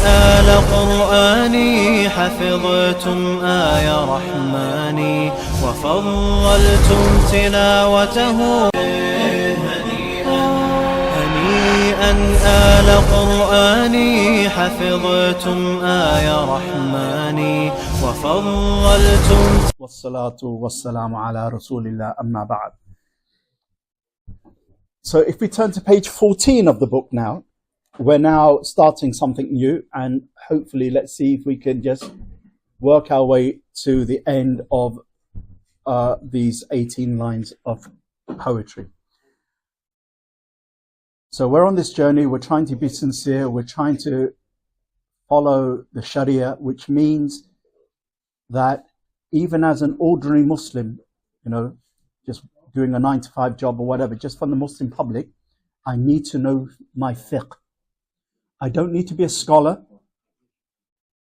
آل قرآني حفظتم آي رحماني وفضلتم تلاوته هنيئا آل قرآني حفظتم آي رحماني وفضلتم. والصلاة والسلام على رسول الله أما بعد. So if we turn to page 14 of the book now, we're now starting something new, and hopefully let's see if we can just work our way to the end of these 18 lines of poetry. So we're on this journey, we're trying to be sincere, we're trying to follow the Sharia, which means that even as an ordinary Muslim, just doing a 9-to-5 job or whatever, just from the Muslim public, I need to know my fiqh. I don't need to be a scholar.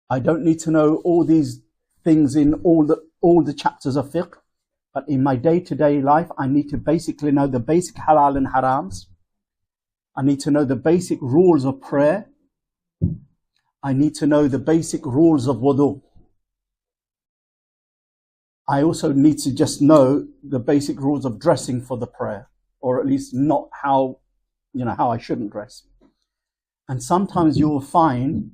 I don't need to know all these things in all the chapters of fiqh. But in my day-to-day life, I need to basically know the basic halal and harams. I need to know the basic rules of prayer. I need to know the basic rules of wudu. I also need to just know the basic rules of dressing for the prayer, or at least not how I shouldn't dress. And sometimes you will find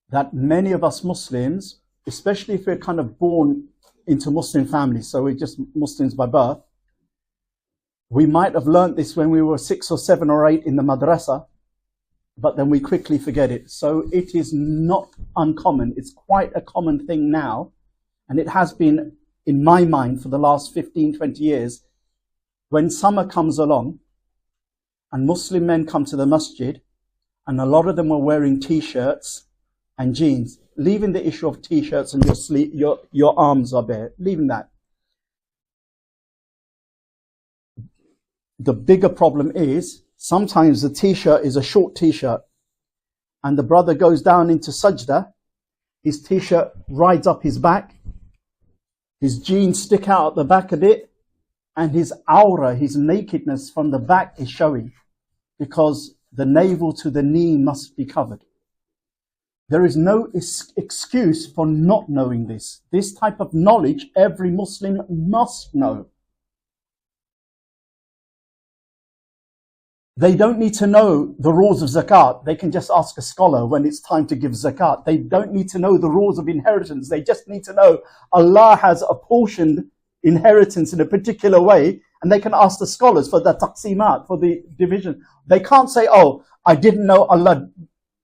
that many of us Muslims, especially if we're kind of born into Muslim families, so we're just Muslims by birth, we might have learnt this when we were 6 or 7 or 8 in the madrasa, but then we quickly forget it. So it is not uncommon. It's quite a common thing now, and it has been in my mind for the last 15, 20 years. When summer comes along and Muslim men come to the masjid, and a lot of them were wearing t-shirts and jeans, leaving the issue of t-shirts and your arms are bare, leaving that. The bigger problem is sometimes the t-shirt is a short t-shirt, and the brother goes down into sajda, his t-shirt rides up his back, his jeans stick out at the back a bit, and his aura, his nakedness from the back is showing, because the navel to the knee must be covered. There is no excuse for not knowing this. This type of knowledge every Muslim must know. They don't need to know the rules of zakat. They can just ask a scholar when it's time to give zakat. They don't need to know the rules of inheritance. They just need to know Allah has apportioned inheritance in a particular way, and they can ask the scholars for the taqsimat, for the division. They can't say, oh, I didn't know Allah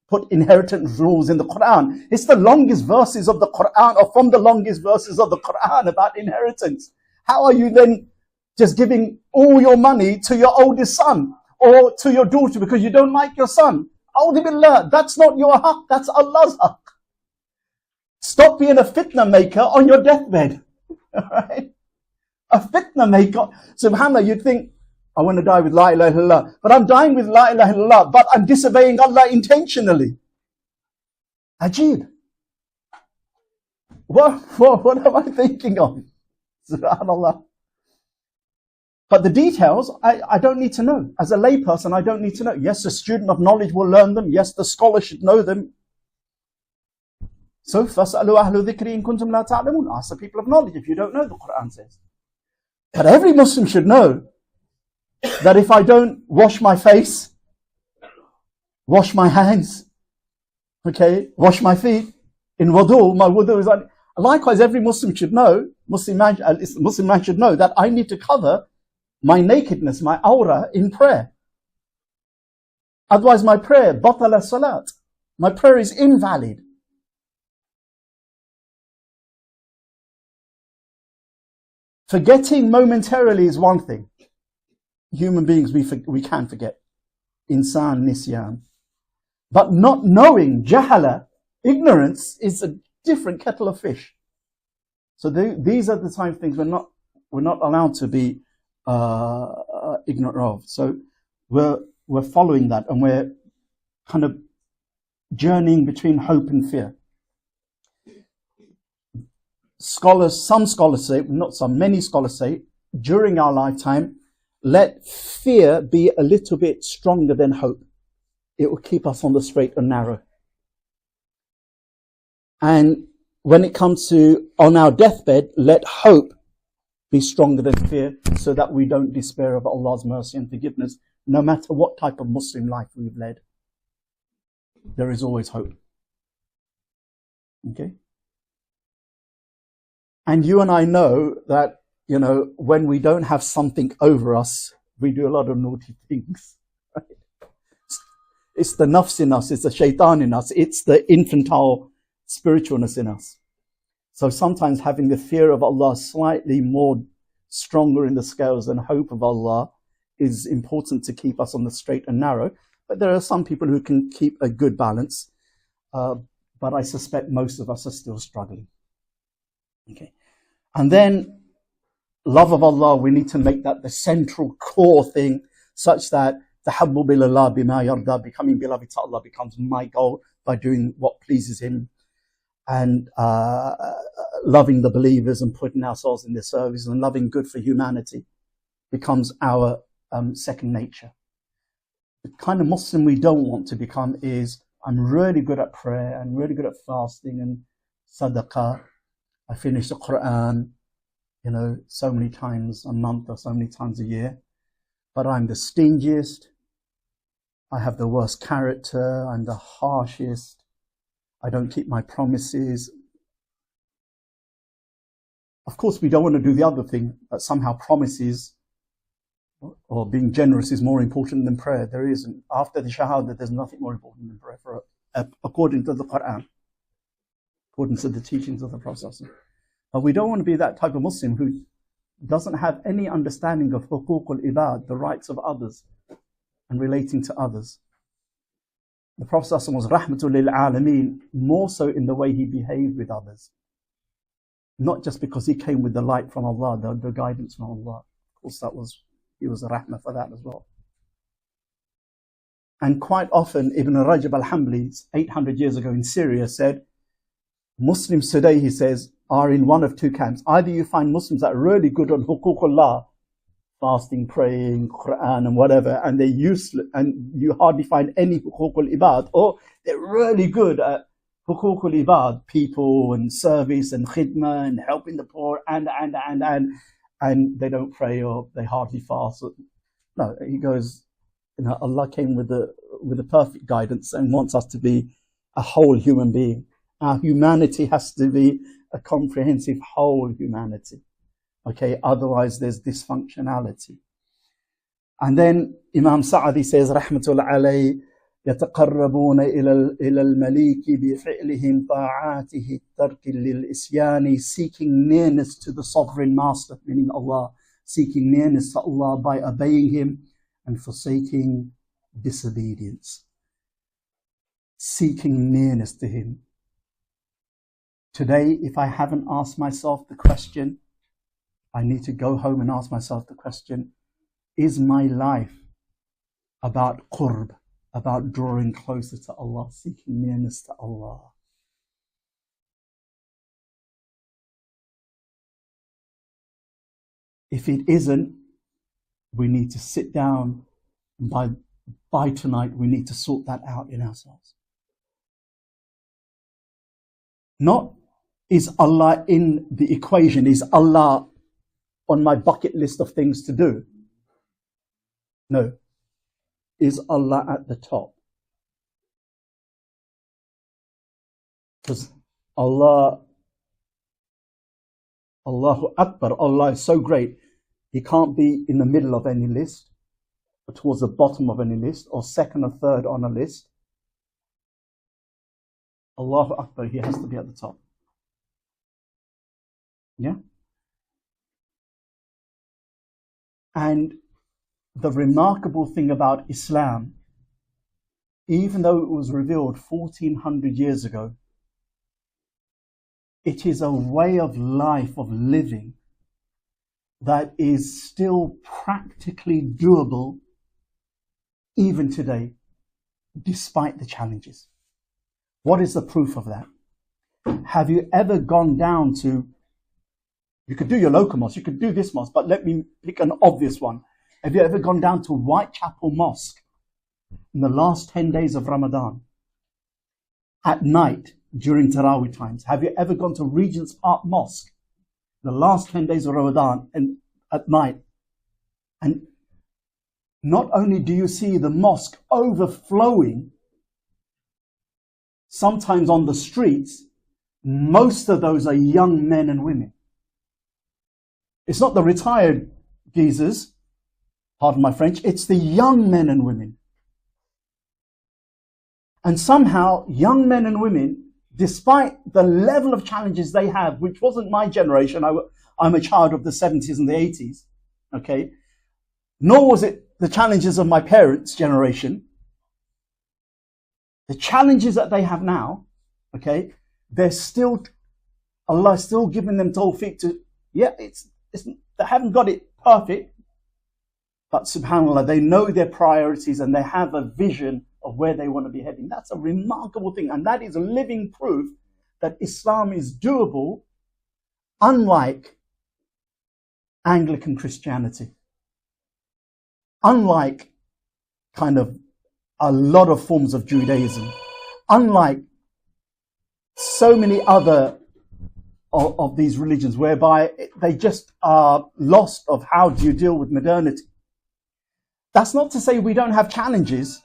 put inheritance rules in the Quran. It's the longest verses of the Quran, or from the longest verses of the Quran about inheritance. How are you then just giving all your money to your oldest son or to your daughter because you don't like your son? A'udhu billah, that's not your haqq, that's Allah's haqq. Stop being a fitna maker on your deathbed. Alright? A fitna maker. SubhanAllah, you'd think, I want to die with La ilaha illallah, but I'm dying with La ilaha illallah, but I'm disobeying Allah intentionally. Ajib. What am I thinking of? SubhanAllah. But the details, I don't need to know. As a layperson, I don't need to know. Yes, a student of knowledge will learn them. Yes, the scholar should know them. So, فَاسْأَلُوا أَهْلُ ذِكْرِ إِن كُنْتُمْ لَا تَعْلَمُونَ. Ask the people of knowledge if you don't know, the Quran says. But every Muslim should know that if I don't wash my face, wash my hands, wash my feet, in wudu, my wudu is on. Likewise, every Muslim should know, Muslim man should know that I need to cover my nakedness, my aura in prayer. Otherwise my prayer, batala salat, my prayer is invalid. Forgetting momentarily is one thing. Human beings, we can forget. Insan nisyan. But not knowing, jahala, ignorance, is a different kettle of fish. So these are the type of things we're not allowed to be ignorant of. So we're following that, and we're kind of journeying between hope and fear. Some scholars say, not some, many scholars say, during our lifetime, let fear be a little bit stronger than hope. It will keep us on the straight and narrow. And when it comes to on our deathbed, let hope be stronger than fear, so that we don't despair of Allah's mercy and forgiveness. No matter what type of Muslim life we've led, there is always hope. Okay? And you and I know that, when we don't have something over us, we do a lot of naughty things. Right? It's the nafs in us, it's the shaitan in us, it's the infantile spiritualness in us. So sometimes having the fear of Allah slightly more stronger in the scales than hope of Allah is important to keep us on the straight and narrow. But there are some people who can keep a good balance. But I suspect most of us are still struggling. Okay. And then love of Allah, we need to make that the central core thing, such that tahabbub ilallah bima yarda, becoming beloved to Allah, becomes my goal by doing what pleases Him. And loving the believers and putting ourselves in their service and loving good for humanity becomes our second nature. The kind of Muslim we don't want to become is, I'm really good at prayer, I'm really good at fasting and sadaqah. I finish the Quran, so many times a month or so many times a year. But I'm the stingiest. I have the worst character. I'm the harshest. I don't keep my promises. Of course, we don't want to do the other thing, that somehow promises or being generous is more important than prayer. There isn't. After the Shahada, there's nothing more important than prayer, according to the Quran, according to the teachings of the Prophet. But we don't want to be that type of Muslim who doesn't have any understanding of huquq al-ibad, the rights of others, and relating to others. The Prophet was rahmatul lil alameen, more so in the way he behaved with others. Not just because he came with the light from Allah, the guidance from Allah. Of course, he was a rahmah for that as well. And quite often, Ibn Rajab al-Hanbali, 800 years ago in Syria, said, Muslims today, he says, are in one of two camps. Either you find Muslims that are really good on huququllah, fasting, praying, Quran and whatever, and they're useless, and you hardly find any huququl ibad, or they're really good at huququl ibad, people and service and khidmah and helping the poor, and they don't pray or they hardly fast. No, he goes, Allah came with the perfect guidance and wants us to be a whole human being. Our humanity has to be a comprehensive whole humanity. Okay, otherwise there's dysfunctionality. And then Imam Sa'adi says, Rahmatul alayhi, يتقربون إلى المليك بفعلهم طاعاته الترك للإسيان, seeking nearness to the sovereign master, meaning Allah, seeking nearness to Allah by obeying Him and forsaking disobedience. Seeking nearness to Him. Today, if I haven't asked myself the question, I need to go home and ask myself the question, is my life about qurb, about drawing closer to Allah, seeking nearness to Allah? If it isn't, we need to sit down, and by tonight we need to sort that out in ourselves. Not, is Allah in the equation? Is Allah on my bucket list of things to do? No. Is Allah at the top? Because Allahu Akbar, Allah is so great, He can't be in the middle of any list, or towards the bottom of any list, or second or third on a list. Allahu Akbar, He has to be at the top. Yeah? And the remarkable thing about Islam, even though it was revealed 1400 years ago, it is a way of life, of living, that is still practically doable even today, despite the challenges. What is the proof of that? Have you ever gone down to, you could do your local mosque, you could do this mosque, but let me pick an obvious one. Have you ever gone down to Whitechapel Mosque in the last 10 days of Ramadan? At night, during Taraweeh times? Have you ever gone to Regent's Park Mosque the last 10 days of Ramadan and at night? And not only do you see the mosque overflowing, sometimes on the streets, most of those are young men and women. It's not the retired geezers, pardon my French, it's the young men and women. And somehow, young men and women, despite the level of challenges they have, which wasn't my generation, I'm a child of the 70s and the 80s, okay, nor was it the challenges of my parents' generation. The challenges that they have now, okay, they're still, Allah is still giving them tawfiq to, yeah, they haven't got it perfect, but subhanAllah, they know their priorities and they have a vision of where they want to be heading. That's a remarkable thing, and that is a living proof that Islam is doable, unlike Anglican Christianity. Unlike kind of a lot of forms of Judaism, unlike so many other of these religions whereby they just are lost of how do you deal with modernity. That's not to say we don't have challenges.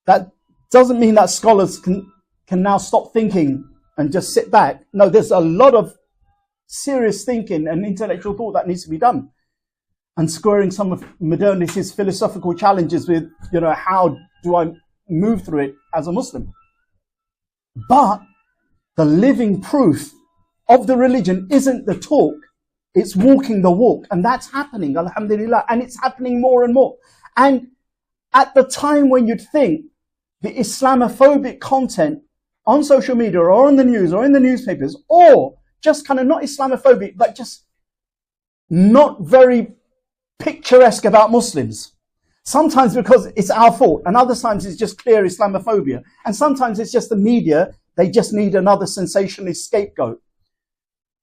That doesn't mean that scholars can now stop thinking and just sit back. No, there's a lot of serious thinking and intellectual thought that needs to be done. And squaring some of modernity's philosophical challenges with, how do I move through it as a Muslim? But the living proof of the religion isn't the talk, it's walking the walk. And that's happening, alhamdulillah. And it's happening more and more. And at the time when you'd think the Islamophobic content on social media or on the news or in the newspapers, or just kind of not Islamophobic, but just not very picturesque about Muslims. Sometimes because it's our fault, and other times it's just clear Islamophobia. And sometimes it's just the media, they just need another sensationalist scapegoat.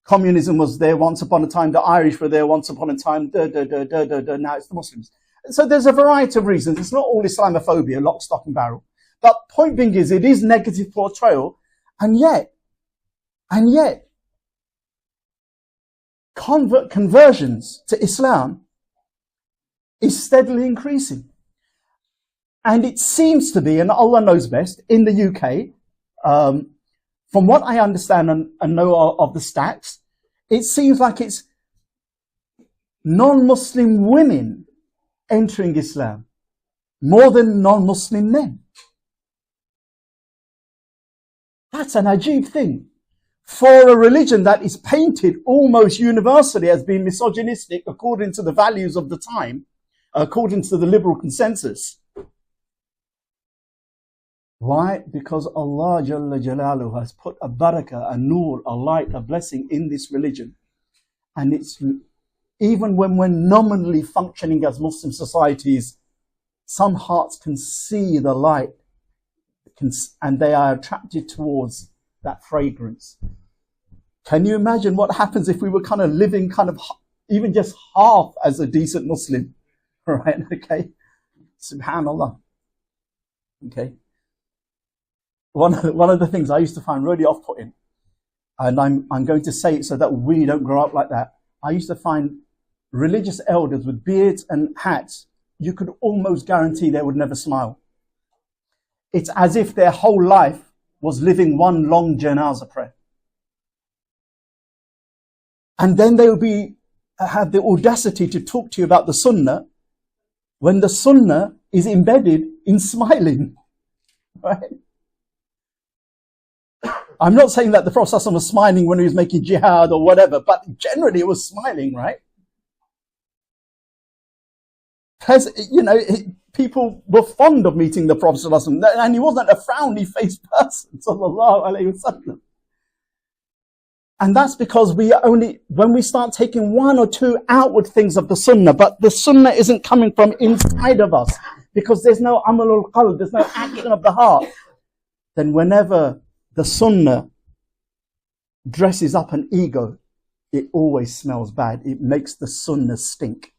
Communism was there once upon a time, the Irish were there once upon a time, now it's the Muslims. So there's a variety of reasons. It's not all Islamophobia, lock, stock and barrel. But point being is, it is negative portrayal, and yet, conversions to Islam is steadily increasing. And it seems to be, and Allah knows best, in the UK, from what I understand and know of the stats, it seems like it's non-Muslim women entering Islam more than non-Muslim men. That's an ajib thing. For a religion that is painted almost universally as being misogynistic according to the values of the time, according to the liberal consensus. Why? Because Allah Jalla Jalaluhu has put a barakah, a nur, a light, a blessing in this religion. And it's, even when we're nominally functioning as Muslim societies, some hearts can see the light and they are attracted towards that fragrance. Can you imagine what happens if we were kind of living even just half as a decent Muslim? Right, okay. Subhanallah. Okay. One of the things I used to find really off-putting, and I'm going to say it so that we don't grow up like that. I used to find religious elders with beards and hats, you could almost guarantee they would never smile. It's as if their whole life was living one long janazah prayer. And then they would have the audacity to talk to you about the sunnah when the sunnah is embedded in smiling. Right? I'm not saying that the Prophet ﷺ was smiling when he was making jihad or whatever, but generally it was smiling, right? Because, people were fond of meeting the Prophet ﷺ, and he wasn't a frowny-faced person, sallallahu alayhi wasallam. And that's because when we start taking one or two outward things of the sunnah, but the sunnah isn't coming from inside of us, because there's no amalul qalb, there's no action of the heart, then whenever the sunnah dresses up an ego, it always smells bad. It makes the sunnah stink.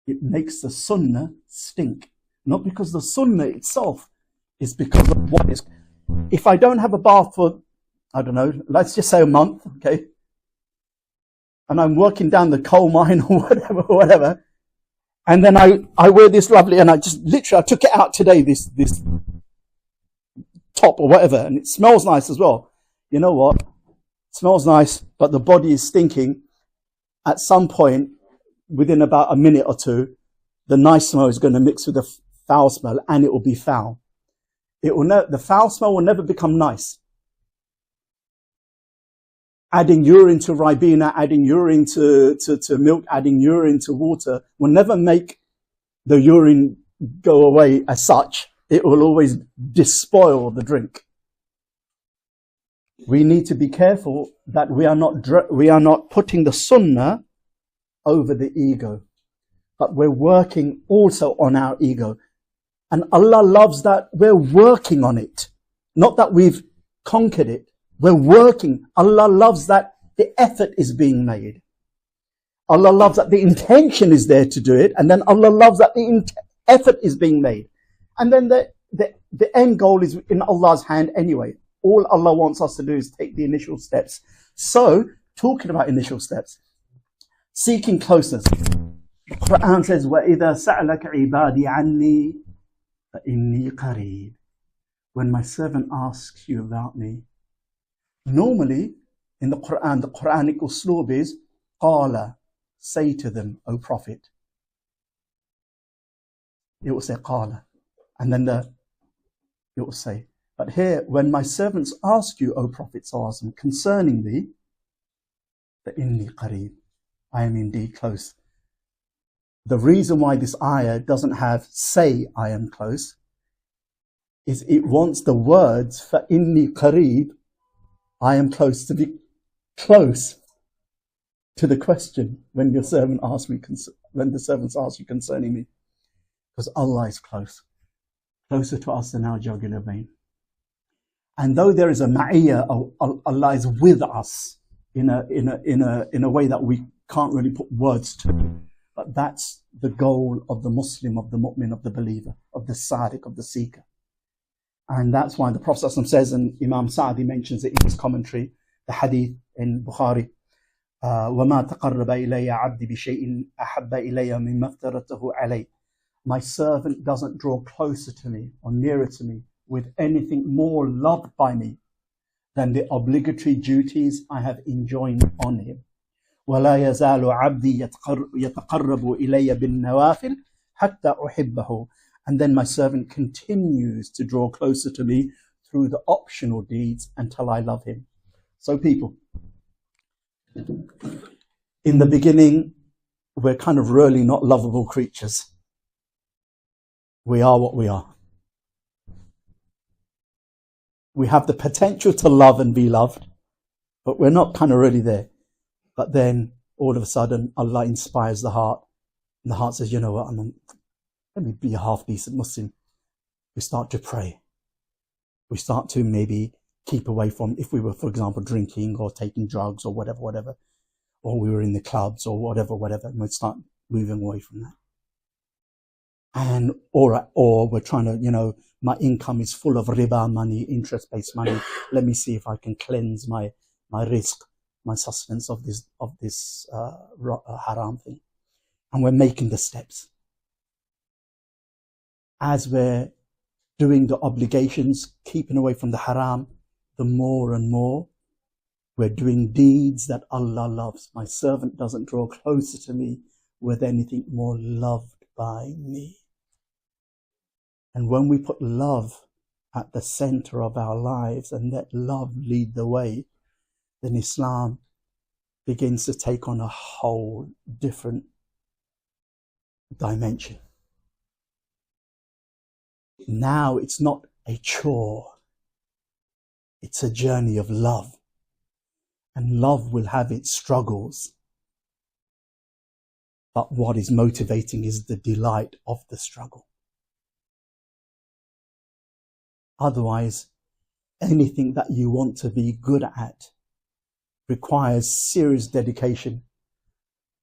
It makes the sunnah stink. Not because the sunnah itself is because of what is. if I don't have a bath for, I don't know, let's just say a month, okay, and I'm working down the coal mine or whatever, and then I wear this lovely, and I took it out today, this top or whatever, and it smells nice as well. You know what? It smells nice, but the body is stinking. At some point, within about a minute or two, the nice smell is going to mix with the foul smell, and it will be foul. The foul smell will never become nice. Adding urine to Ribena, adding urine to milk, adding urine to water will never make the urine go away as such. It will always despoil the drink. We need to be careful that we are not putting the sunnah over the ego, but we're working also on our ego. And Allah loves that we're working on it, not that we've conquered it. We're working. Allah loves that the effort is being made. Allah loves that the intention is there to do it, and then Allah loves that the effort is being made. And then the end goal is in Allah's hand anyway. All Allah wants us to do is take the initial steps. So, talking about initial steps, seeking closeness. The Quran says, وَإِذَا سَأَلَكَ عِبَادِي عَنِّي فَإِنِّي قَرِيبٌ. When my servant asks you about me. Normally, in the Quran, the Quranic usloob is, قَالَ, say to them, O Prophet. It will say قَالَ. And then it will say, but here, when my servants ask you, O Prophet ﷺ, concerning thee, فَإِنِّي قَرِيبٌ, I am indeed close. The reason why this ayah doesn't have say I am close is it wants the words فَإِنِّي قَرِيبٌ, I am close, to be close to the question when the servants ask you concerning me. Because Allah is close, closer to us than our jugular vein. And though there is a ma'iyah, Allah is with us in a way that we can't really put words to. But that's the goal of the Muslim, of the mu'min, of the believer, of the sadiq, of the seeker. And that's why the Prophet says, and Imam Sa'di mentions it in his commentary, the hadith in Bukhari, وَمَا تَقَرَّبَ إِلَيَّ عَبْدِ بِشَيْءٍ أَحَبَّ إِلَيَّ مِمَّا افْتَرَضْتُهُ عَلَيْهِ. My servant doesn't draw closer to me or nearer to me with anything more loved by me than the obligatory duties I have enjoined on him. وَلَا يَزَالُ عَبْدِي يَتَقَرَّبُ إِلَيَّ بِالنَّوَافِلِ حَتَّى أُحِبَّهُ. And then my servant continues to draw closer to me through the optional deeds until I love him. So people, in the beginning, we're kind of really not lovable creatures. We are what we are. We have the potential to love and be loved, but we're not kind of really there. But then all of a sudden Allah inspires the heart, and the heart says, you know what, let me be a half-decent Muslim. We start to pray. We start to maybe keep away from, if we were, for example, drinking or taking drugs or whatever, or we were in the clubs or whatever, and we'd start moving away from that. And or we're trying to, my income is full of riba money, interest-based money. Let me see if I can cleanse my rizq, my sustenance of this haram thing. And we're making the steps. As we're doing the obligations, keeping away from the haram, the more and more we're doing deeds that Allah loves. My servant doesn't draw closer to me with anything more loved by me. And when we put love at the center of our lives and let love lead the way, then Islam begins to take on a whole different dimension. Now it's not a chore, it's a journey of love. And love will have its struggles. But what is motivating is the delight of the struggle. Otherwise, anything that you want to be good at requires serious dedication.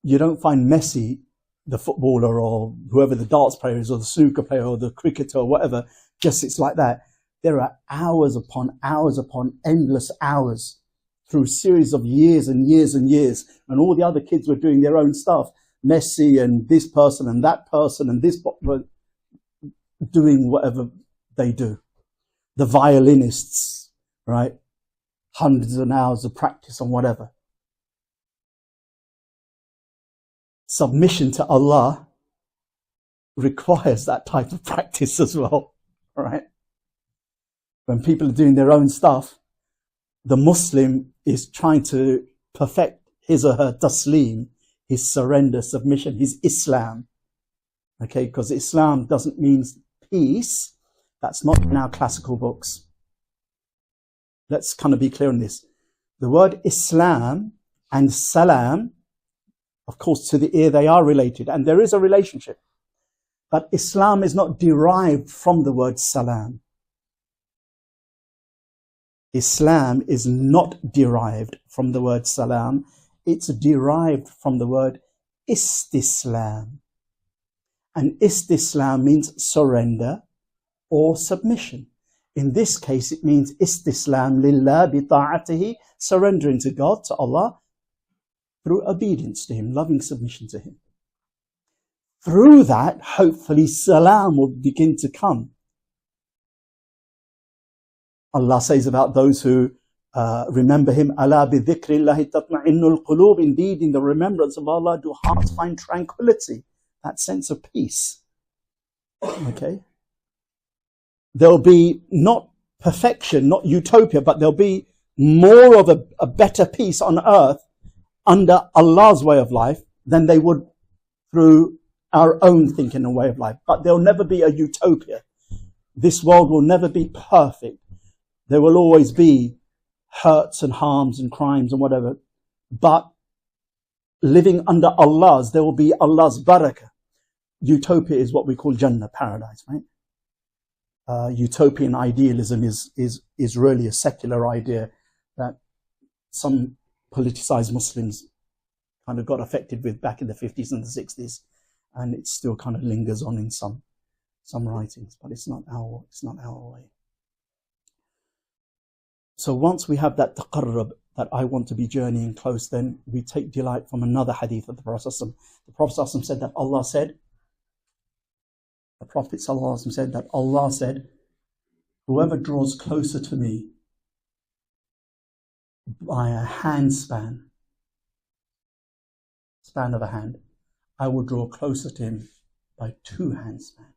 You don't find Messi, the footballer, or whoever the darts player is, or the snooker player, or the cricketer, or whatever, just it's like that. There are hours upon endless hours through a series of years and years and years. And all the other kids were doing their own stuff. Messi and this person and that person and this were doing whatever they do. The violinists, right? Hundreds of hours of practice on whatever. Submission to Allah requires that type of practice as well, right? When people are doing their own stuff, the Muslim is trying to perfect his or her taslim, his surrender, submission, his Islam. Okay, because Islam doesn't mean peace. That's not in our classical books. Let's kind of be clear on this. The word Islam and Salam, of course, to the ear they are related, and there is a relationship. But Islam is not derived from the word Salam. Islam is not derived from the word Salam. It's derived from the word Istislam. And Istislam means surrender or submission. In this case, it means Istislam lillah bi ta'atihi, surrendering to God, to Allah, through obedience to Him, loving submission to Him. Through that, hopefully, salam will begin to come. Allah says about those who remember Him, Ala bi dhikrillahi tatma'innul qulub. Indeed, in the remembrance of Allah, do hearts find tranquility, that sense of peace. Okay? There'll be not perfection, not utopia, but there'll be more of a better peace on earth under Allah's way of life than they would through our own thinking and way of life. But there'll never be a utopia. This world will never be perfect. There will always be hurts and harms and crimes and whatever. But living under Allah's, there will be Allah's barakah. Utopia is what we call Jannah, paradise, right? Utopian idealism is really a secular idea that some politicized Muslims kind of got affected with back in the 50s and the 60s, and it still kind of lingers on in some writings, but it's not our way. So once we have that taqarrub, that I want to be journeying close, then we take delight from another hadith of the Prophet. The Prophet said that Allah said, whoever draws closer to me by a hand span of a hand, I will draw closer to him by 2 hand spans.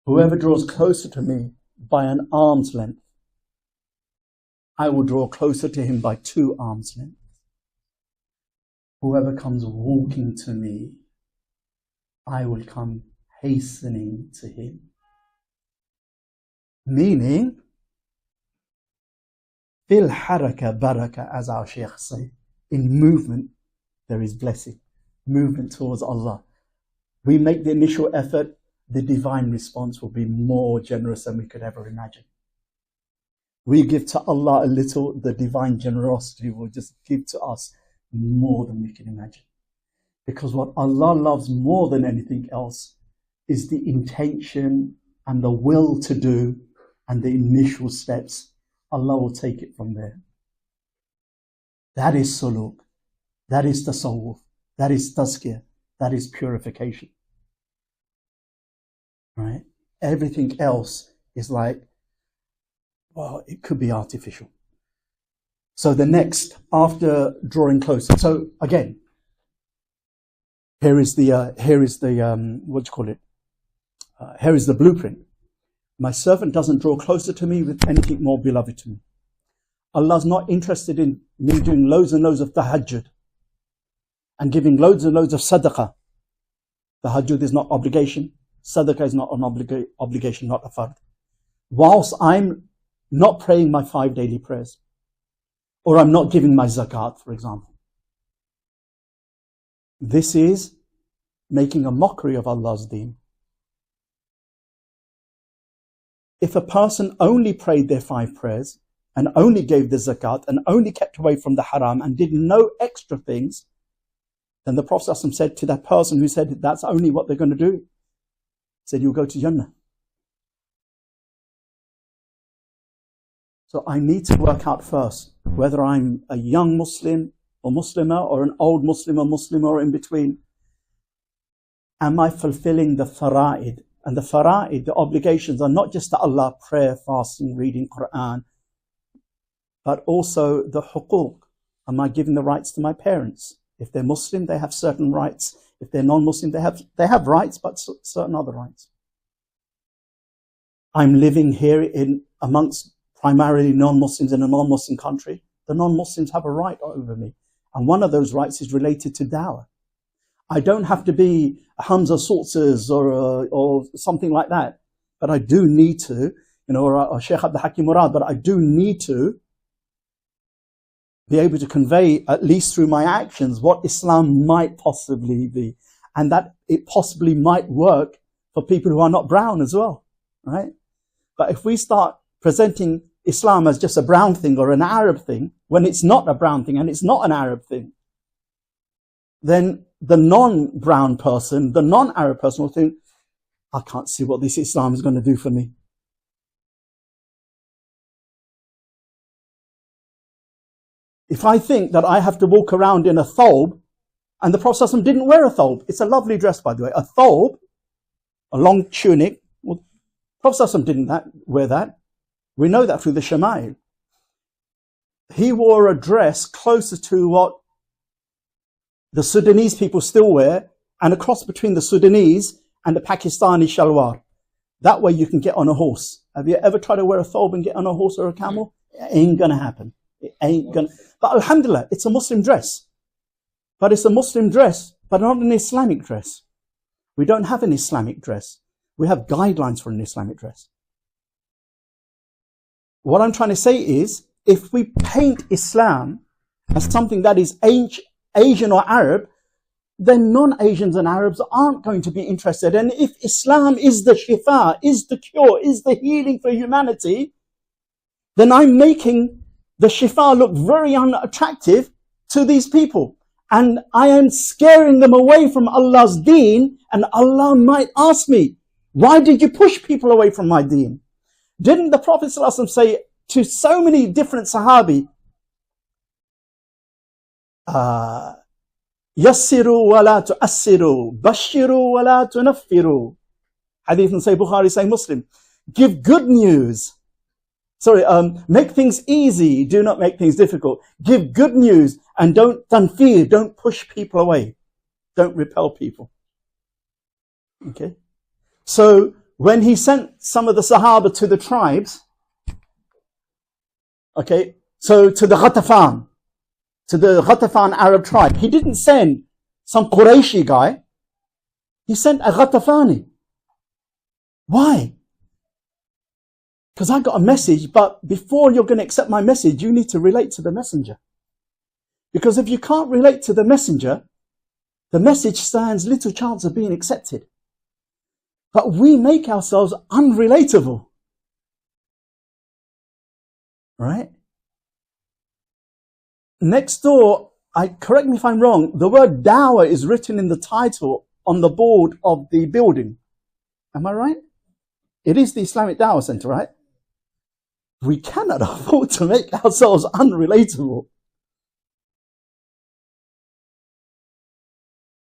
Whoever draws closer to me by an arm's length, I will draw closer to him by 2 arms lengths. Whoever comes walking to me, I will come hastening to him. Meaning, fil haraka baraka, as our Shaykh say, in movement there is blessing, movement towards Allah. We make the initial effort, the divine response will be more generous than we could ever imagine. We give to Allah a little, the divine generosity will just give to us more than we can imagine. Because what Allah loves more than anything else is the intention and the will to do and the initial steps. Allah will take it from there. That is suluk. That is tasawwuf. That is tazkiyah. That is purification. Right? Everything else is like, well, it could be artificial. So the next, after drawing closer. So again, here is the blueprint. My servant doesn't draw closer to me with anything more beloved to me. Allah's not interested in me doing loads and loads of tahajjud and giving loads and loads of sadaqah. Tahajjud is not obligation. Sadaqah is not an obligation, not a fard. Whilst I'm not praying my 5 daily prayers, or I'm not giving my zakat, for example. This is making a mockery of Allah's deen. If a person only prayed their 5 prayers and only gave the zakat and only kept away from the haram and did no extra things, then the Prophet ﷺ said to that person who said that's only what they're going to do, he said, you'll go to Jannah. So I need to work out first whether I'm a young Muslim or Muslimah or an old Muslim or Muslim or in between. Am I fulfilling the fara'id? And the fara'id, the obligations, are not just to Allah, prayer, fasting, reading Quran, but also the huquq. Am I giving the rights to my parents? If they're Muslim, they have certain rights. If they're non-Muslim, they have rights, but certain other rights. I'm living here amongst primarily non-Muslims in a non-Muslim country. The non-Muslims have a right over me. And one of those rights is related to dawah. I don't have to be a Hamza Sortzers or something like that. But I do need to, or Sheikh Abdul Hakim Murad, but I do need to be able to convey, at least through my actions, what Islam might possibly be. And that it possibly might work for people who are not brown as well, right? But if we start presenting Islam as just a brown thing or an Arab thing, when it's not a brown thing and it's not an Arab thing, then the non-brown person, the non-Arab person will think, I can't see what this Islam is going to do for me. If I think that I have to walk around in a thobe, and the Prophet ﷺ didn't wear a thobe. It's a lovely dress, by the way. A thobe, a long tunic. Well, Prophet ﷺ didn't wear that. We know that through the Shama'il. He wore a dress closer to what the Sudanese people still wear, and a cross between the Sudanese and the Pakistani shalwar. That way you can get on a horse. Have you ever tried to wear a thobe and get on a horse or a camel? It ain't going to happen. It ain't going to. But alhamdulillah, it's a Muslim dress. But it's a Muslim dress, but not an Islamic dress. We don't have an Islamic dress. We have guidelines for an Islamic dress. What I'm trying to say is, if we paint Islam as something that is Asian or Arab, then non-Asians and Arabs aren't going to be interested. And if Islam is the shifa, is the cure, is the healing for humanity, then I'm making the shifa look very unattractive to these people. And I am scaring them away from Allah's deen, and Allah might ask me, why did you push people away from my deen? Didn't the Prophet ﷺ say to so many different Sahabi, Yassiru wa la tu'assiru, Bashiru wa la tunaffiru. Hadith in Sahih Bukhari, Sahih Muslim. Give good news. Make things easy, do not make things difficult. Give good news and don't tanfir, don't push people away. Don't repel people. Okay? So when he sent some of the Sahaba to the tribes, okay, so to the Ghatafan Arab tribe, he didn't send some Qurayshi guy. He sent a Ghatafani. Why? Because I got a message, but before you're going to accept my message, you need to relate to the messenger. Because if you can't relate to the messenger, the message stands little chance of being accepted. But we make ourselves unrelatable. Right? Next door, correct me if I'm wrong, the word dawah is written in the title on the board of the building. Am I right? It is the Islamic Dawah Center, right? We cannot afford to make ourselves unrelatable.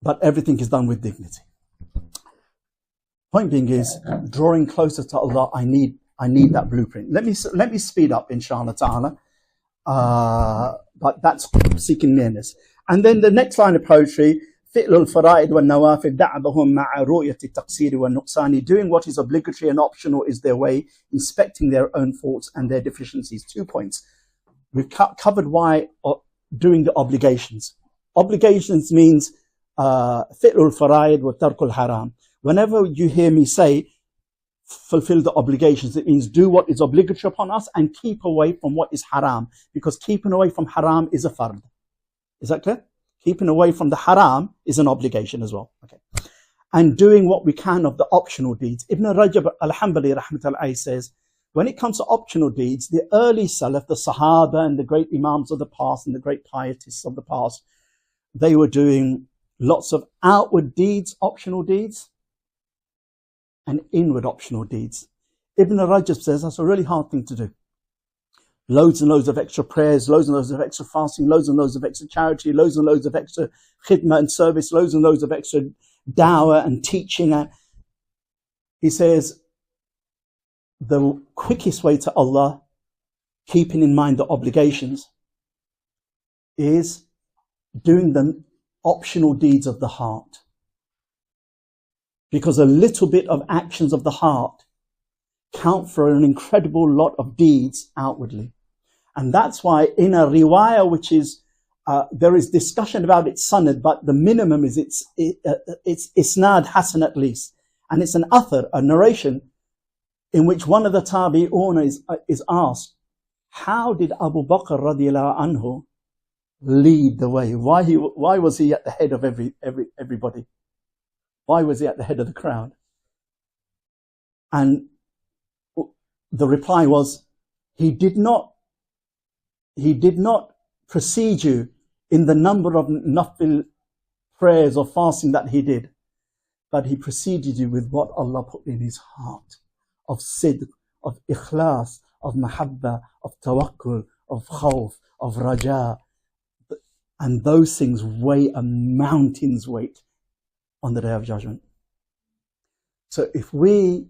But everything is done with dignity. Point being is, drawing closer to Allah, I need that blueprint. Let me speed up, inshallah ta'ala. But that's seeking nearness. And then the next line of poetry, فِعْلُ الْفَرَائِدِ وَالنَّوَافِلِ دَعْبَهُمْ مَعَ رُؤْيَةِ التَّقْصِيرِ وَالنُّقْصَانِ. Doing what is obligatory and optional is their way, inspecting their own faults and their deficiencies. 2 points. We've covered why doing the obligations. Obligations means فِعْلُ الْفَرَائِدِ وَتَرْكُ الْحَرَامِ. Whenever you hear me say fulfill the obligations, it means do what is obligatory upon us and keep away from what is haram, because keeping away from haram is a fard. Is that clear? Keeping away from the haram is an obligation as well. Okay. And doing what we can of the optional deeds. Ibn Rajab al-Hanbali rahmatullahi says, when it comes to optional deeds, the early Salaf, the Sahaba and the great Imams of the past and the great pietists of the past, they were doing lots of outward deeds, optional deeds, and inward optional deeds. Ibn Rajab says that's a really hard thing to do. loads and loads of extra prayers, loads and loads of extra fasting, loads and loads of extra charity, loads and loads of extra khidmah and service, loads and loads of extra dawah and teaching. He says, the quickest way to Allah, keeping in mind the obligations, is doing the optional deeds of the heart. Because a little bit of actions of the heart count for an incredible lot of deeds outwardly. And that's why in a riwayah, which is, there is discussion about its sanad, but the minimum is it's isnad hasan at least. And it's an athar, a narration, in which one of the tabi'un is asked, how did Abu Bakr radiallahu anhu lead the way? Why was he at the head of everybody? Why was he at the head of the crowd? And the reply was, he did not precede you in the number of nafil prayers or fasting that he did, but he preceded you with what Allah put in his heart, of sidq, of ikhlas, of mahabba, of tawakkul, of khawf, of raja. And those things weigh a mountain's weight on the Day of Judgment. So if we,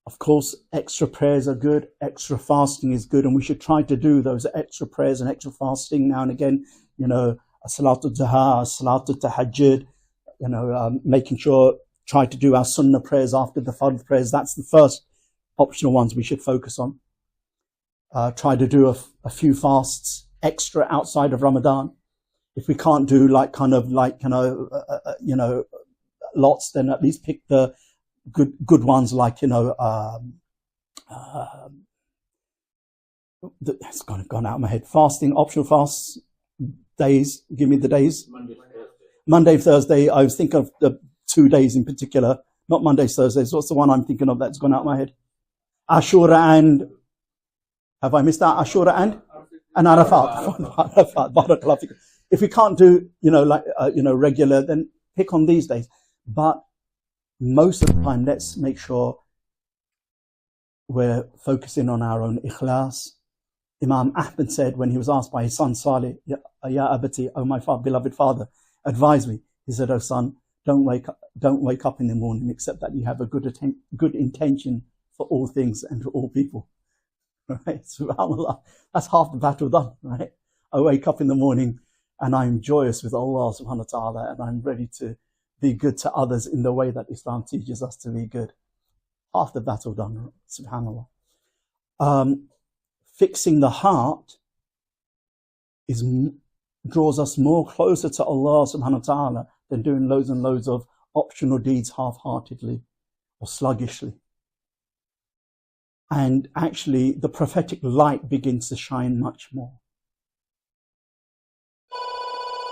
of course, extra prayers are good, extra fasting is good, and we should try to do those extra prayers and extra fasting now and again, salatul duha, salatul tahajjud, making sure, try to do our sunnah prayers after the fard prayers. That's the first optional ones we should focus on. Try to do a few fasts extra outside of Ramadan. If we can't do lots, then at least pick the good ones, like it's gone out of my head. Fasting, optional fasts, days. Give me the days. Monday, Thursday. I was thinking of the 2 days in particular, not Mondays, Thursdays. What's the one I'm thinking of that's gone out of my head? Ashura and, have I missed out? Ashura and Arafat. Arafat. If we can't do, regular, then pick on these days. But most of the time, let's make sure we're focusing on our own ikhlas. Imam Ahmad said when he was asked by his son Salih, Ya Abati, oh my beloved father, advise me. He said, oh son, don't wake up in the morning except that you have a good intention for all things and to all people. Right? SubhanAllah. That's half the battle done, right? I wake up in the morning and I'm joyous with Allah subhanahu wa ta'ala, and I'm ready to be good to others in the way that Islam teaches us to be good. Half the battle done, subhanAllah. Fixing the heart draws us more closer to Allah subhanahu wa ta'ala than doing loads and loads of optional deeds half-heartedly or sluggishly. And actually the prophetic light begins to shine much more.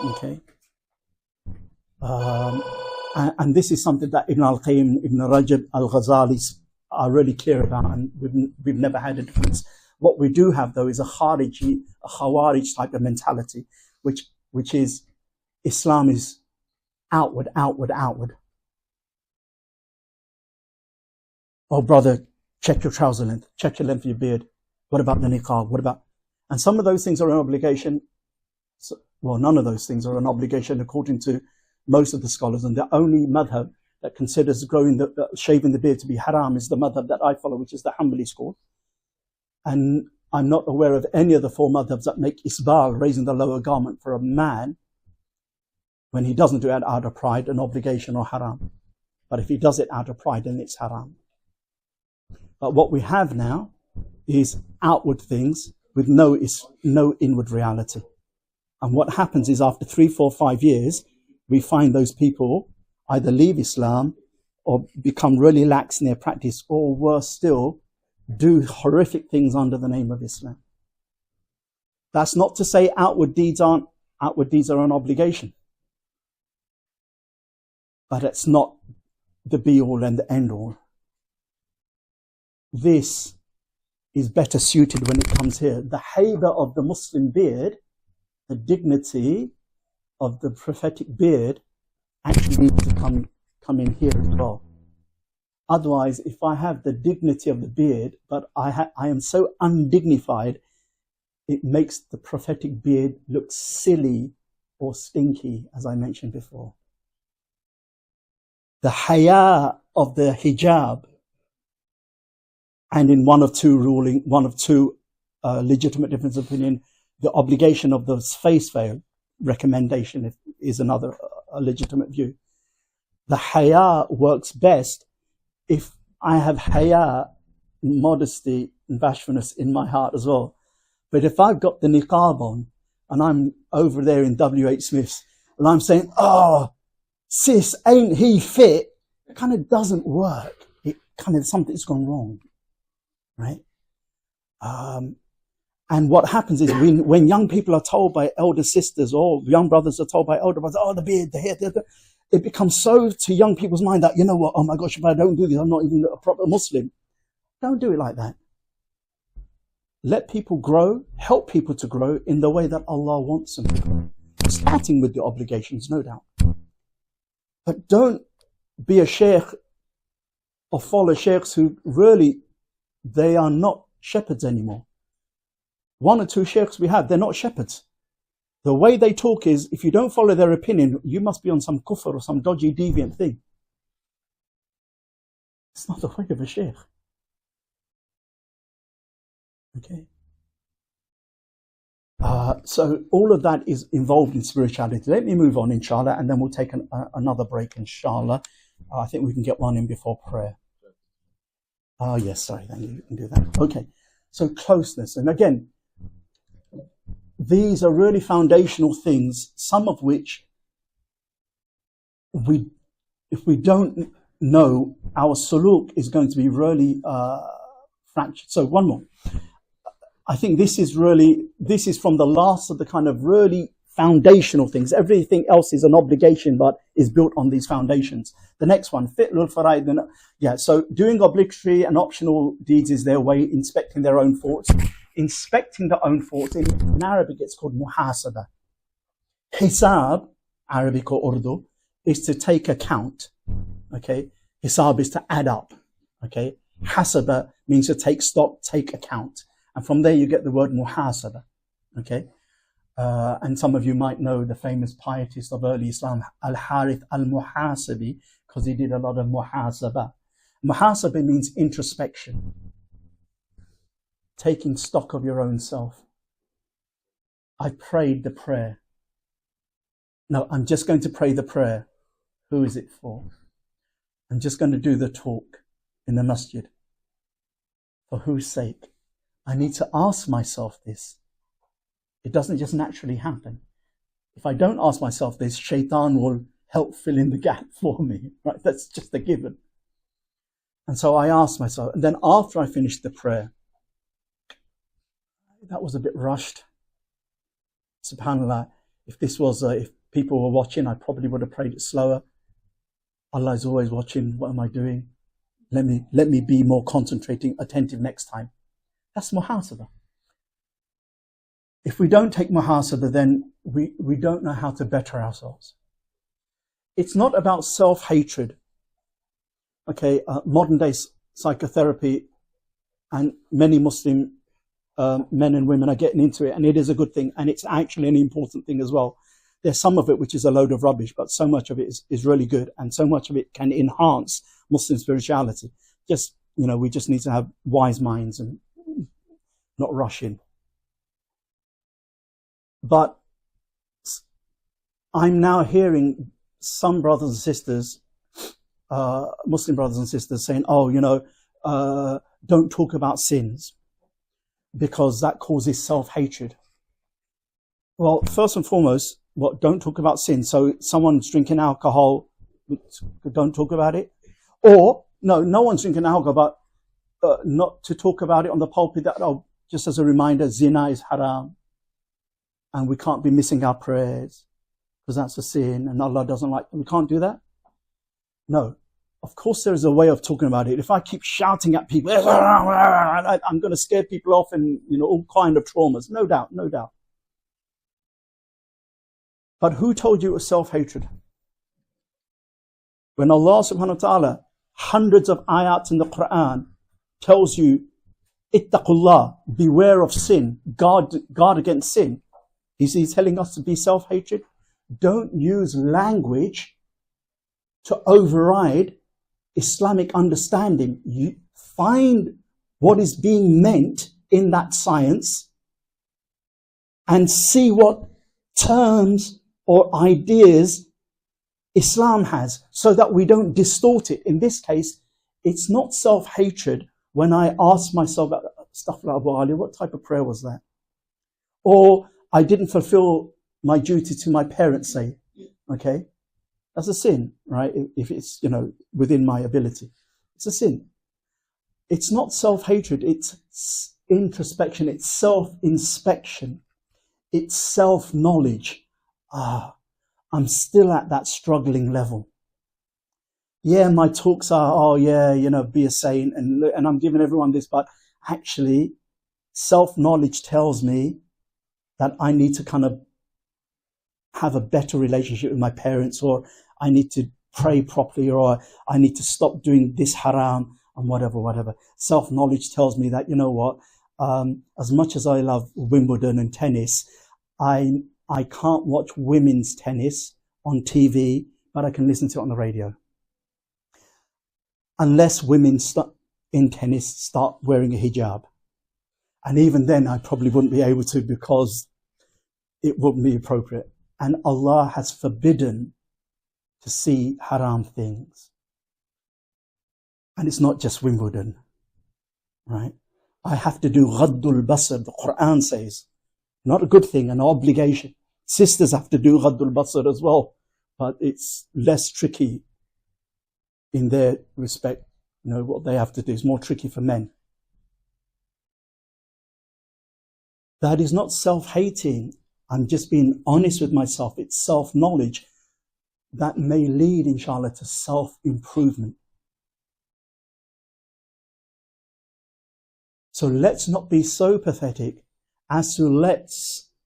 Okay. And this is something that Ibn al-Qayyim, Ibn Rajab, al-Ghazali are really clear about, and we've never had a difference. What we do have, though, is a Khawarij type of mentality, which is Islam is outward, outward, outward. Oh, brother, check your trouser length, check your length of your beard. What about the niqab? What about? And some of those things are an obligation. Well, none of those things are an obligation according to most of the scholars, and the only madhab that considers shaving the beard to be haram is the madhab that I follow, which is the Hanbali school. And I'm not aware of any of the four madhabs that make isbal, raising the lower garment for a man, when he doesn't do it out of pride, an obligation or haram. But if he does it out of pride, then it's haram. But what we have now is outward things with no inward reality. And what happens is after 3, 4, 5 years, we find those people either leave Islam or become really lax in their practice, or worse still, do horrific things under the name of Islam. That's not to say outward deeds are an obligation. But it's not the be-all and the end-all. This is better suited when it comes here. The haiba of the Muslim beard, the dignity of the prophetic beard, actually needs to come in here as well. Otherwise, if I have the dignity of the beard, but I am so undignified it makes the prophetic beard look silly or stinky, as I mentioned before. The haya of the hijab, and in one of two legitimate difference of opinion, the obligation of the face veil, recommendation is another a legitimate view. The haya works best if I have haya, modesty and bashfulness in my heart as well. But if I've got the niqab on and I'm over there in WH Smith's and I'm saying, oh, sis, ain't he fit? It kind of doesn't work. It kind of, something's gone wrong, right? And what happens is when young people are told by elder sisters or young brothers are told by elder brothers, oh, the beard, the hair, it becomes so to young people's mind that, you know what, oh my gosh, if I don't do this, I'm not even a proper Muslim. Don't do it like that. Let people grow, help people to grow in the way that Allah wants them to grow. Starting with the obligations, no doubt. But don't be a sheikh or follow sheikhs who really, they are not shepherds anymore. One or two sheikhs we have, they're not shepherds. The way they talk is, if you don't follow their opinion, you must be on some kufr or some dodgy deviant thing. It's not the way of a sheikh. Okay. So all of that is involved in spirituality. Let me move on, inshallah, and then we'll take another break, inshallah. I think we can get one in before prayer. Yes, sorry, then you can do that. Okay. So closeness. And again, these are really foundational things, some of which if we don't know, our suluk is going to be really fractured. So one more. I think this is from the last of the kind of really foundational things. Everything else is an obligation, but is built on these foundations. The next one, fi'lul faraid. Yeah, so doing obligatory and optional deeds is their way, inspecting their own thoughts. Inspecting the own thoughts, in Arabic it's called muhasaba. Hisab, Arabic or Urdu, is to take account. Okay, hisab is to add up. Okay, hasaba means to take stock, take account. And from there you get the word muhasaba. Okay, and some of you might know the famous pietist of early Islam, Al-Harith al-Muhasabi, because he did a lot of muhasaba. Muhasaba means introspection, taking stock of your own self. I prayed the prayer. No, I'm just going to pray the prayer. Who is it for? I'm just going to do the talk in the masjid. For whose sake? I need to ask myself this. It doesn't just naturally happen. If I don't ask myself this, shaitan will help fill in the gap for me. Right? That's just a given. And so I asked myself, and then after I finished the prayer, that was a bit rushed. SubhanAllah, if people were watching, I probably would have prayed it slower. Allah is always watching. What am I doing? Let me be more concentrating, attentive next time. That's muhasabah. If we don't take muhasabah, then we don't know how to better ourselves. It's not about self-hatred. Okay, modern day psychotherapy and many Muslim men and women are getting into it, and it is a good thing, and it's actually an important thing as well. There's some of it which is a load of rubbish, but so much of it is really good, and so much of it can enhance Muslim spirituality. We just need to have wise minds and not rush in. But I'm now hearing some brothers and sisters, Muslim brothers and sisters, saying, don't talk about sins, because that causes self-hatred. Well, first and foremost, don't talk about sin. So someone's drinking alcohol, don't talk about it. Or, no one's drinking alcohol, but not to talk about it on the pulpit. Just as a reminder, zina is haram. And we can't be missing our prayers, because that's a sin and Allah doesn't like them. We can't do that. No. Of course there is a way of talking about it. If I keep shouting at people, I'm going to scare people off and, all kind of traumas. No doubt. But who told you it was self-hatred? When Allah subhanahu wa ta'ala, hundreds of ayats in the Quran, tells you Ittaqullah, beware of sin, guard against sin. He's telling us to be self-hatred. Don't use language to override Islamic understanding. You find what is being meant in that science and see what terms or ideas Islam has, so that we don't distort it. In this case, it's not self-hatred when I ask myself, stuff like Abu Ali, what type of prayer was that? Or I didn't fulfill my duty to my parents, say, okay? That's a sin, right? If it's, within my ability. It's a sin. It's not self-hatred, it's introspection, it's self-inspection, it's self-knowledge. I'm still at that struggling level. Yeah, my talks are, be a saint, and I'm giving everyone this, but actually, self-knowledge tells me that I need to kind of have a better relationship with my parents, or I need to pray properly, or I need to stop doing this haram, and whatever. Self-knowledge tells me that, as much as I love Wimbledon and tennis, I can't watch women's tennis on TV, but I can listen to it on the radio. Unless women in tennis start wearing a hijab. And even then, I probably wouldn't be able to, because it wouldn't be appropriate. And Allah has forbidden to see haram things. And it's not just Wimbledon, right? I have to do ghaddul basar, the Quran says. Not a good thing, an obligation. Sisters have to do ghaddul basar as well, but it's less tricky in their respect. What they have to do is more tricky for men. That is not self-hating. I'm just being honest with myself. It's self-knowledge that may lead, inshallah, to self-improvement. So let's not be so pathetic as to let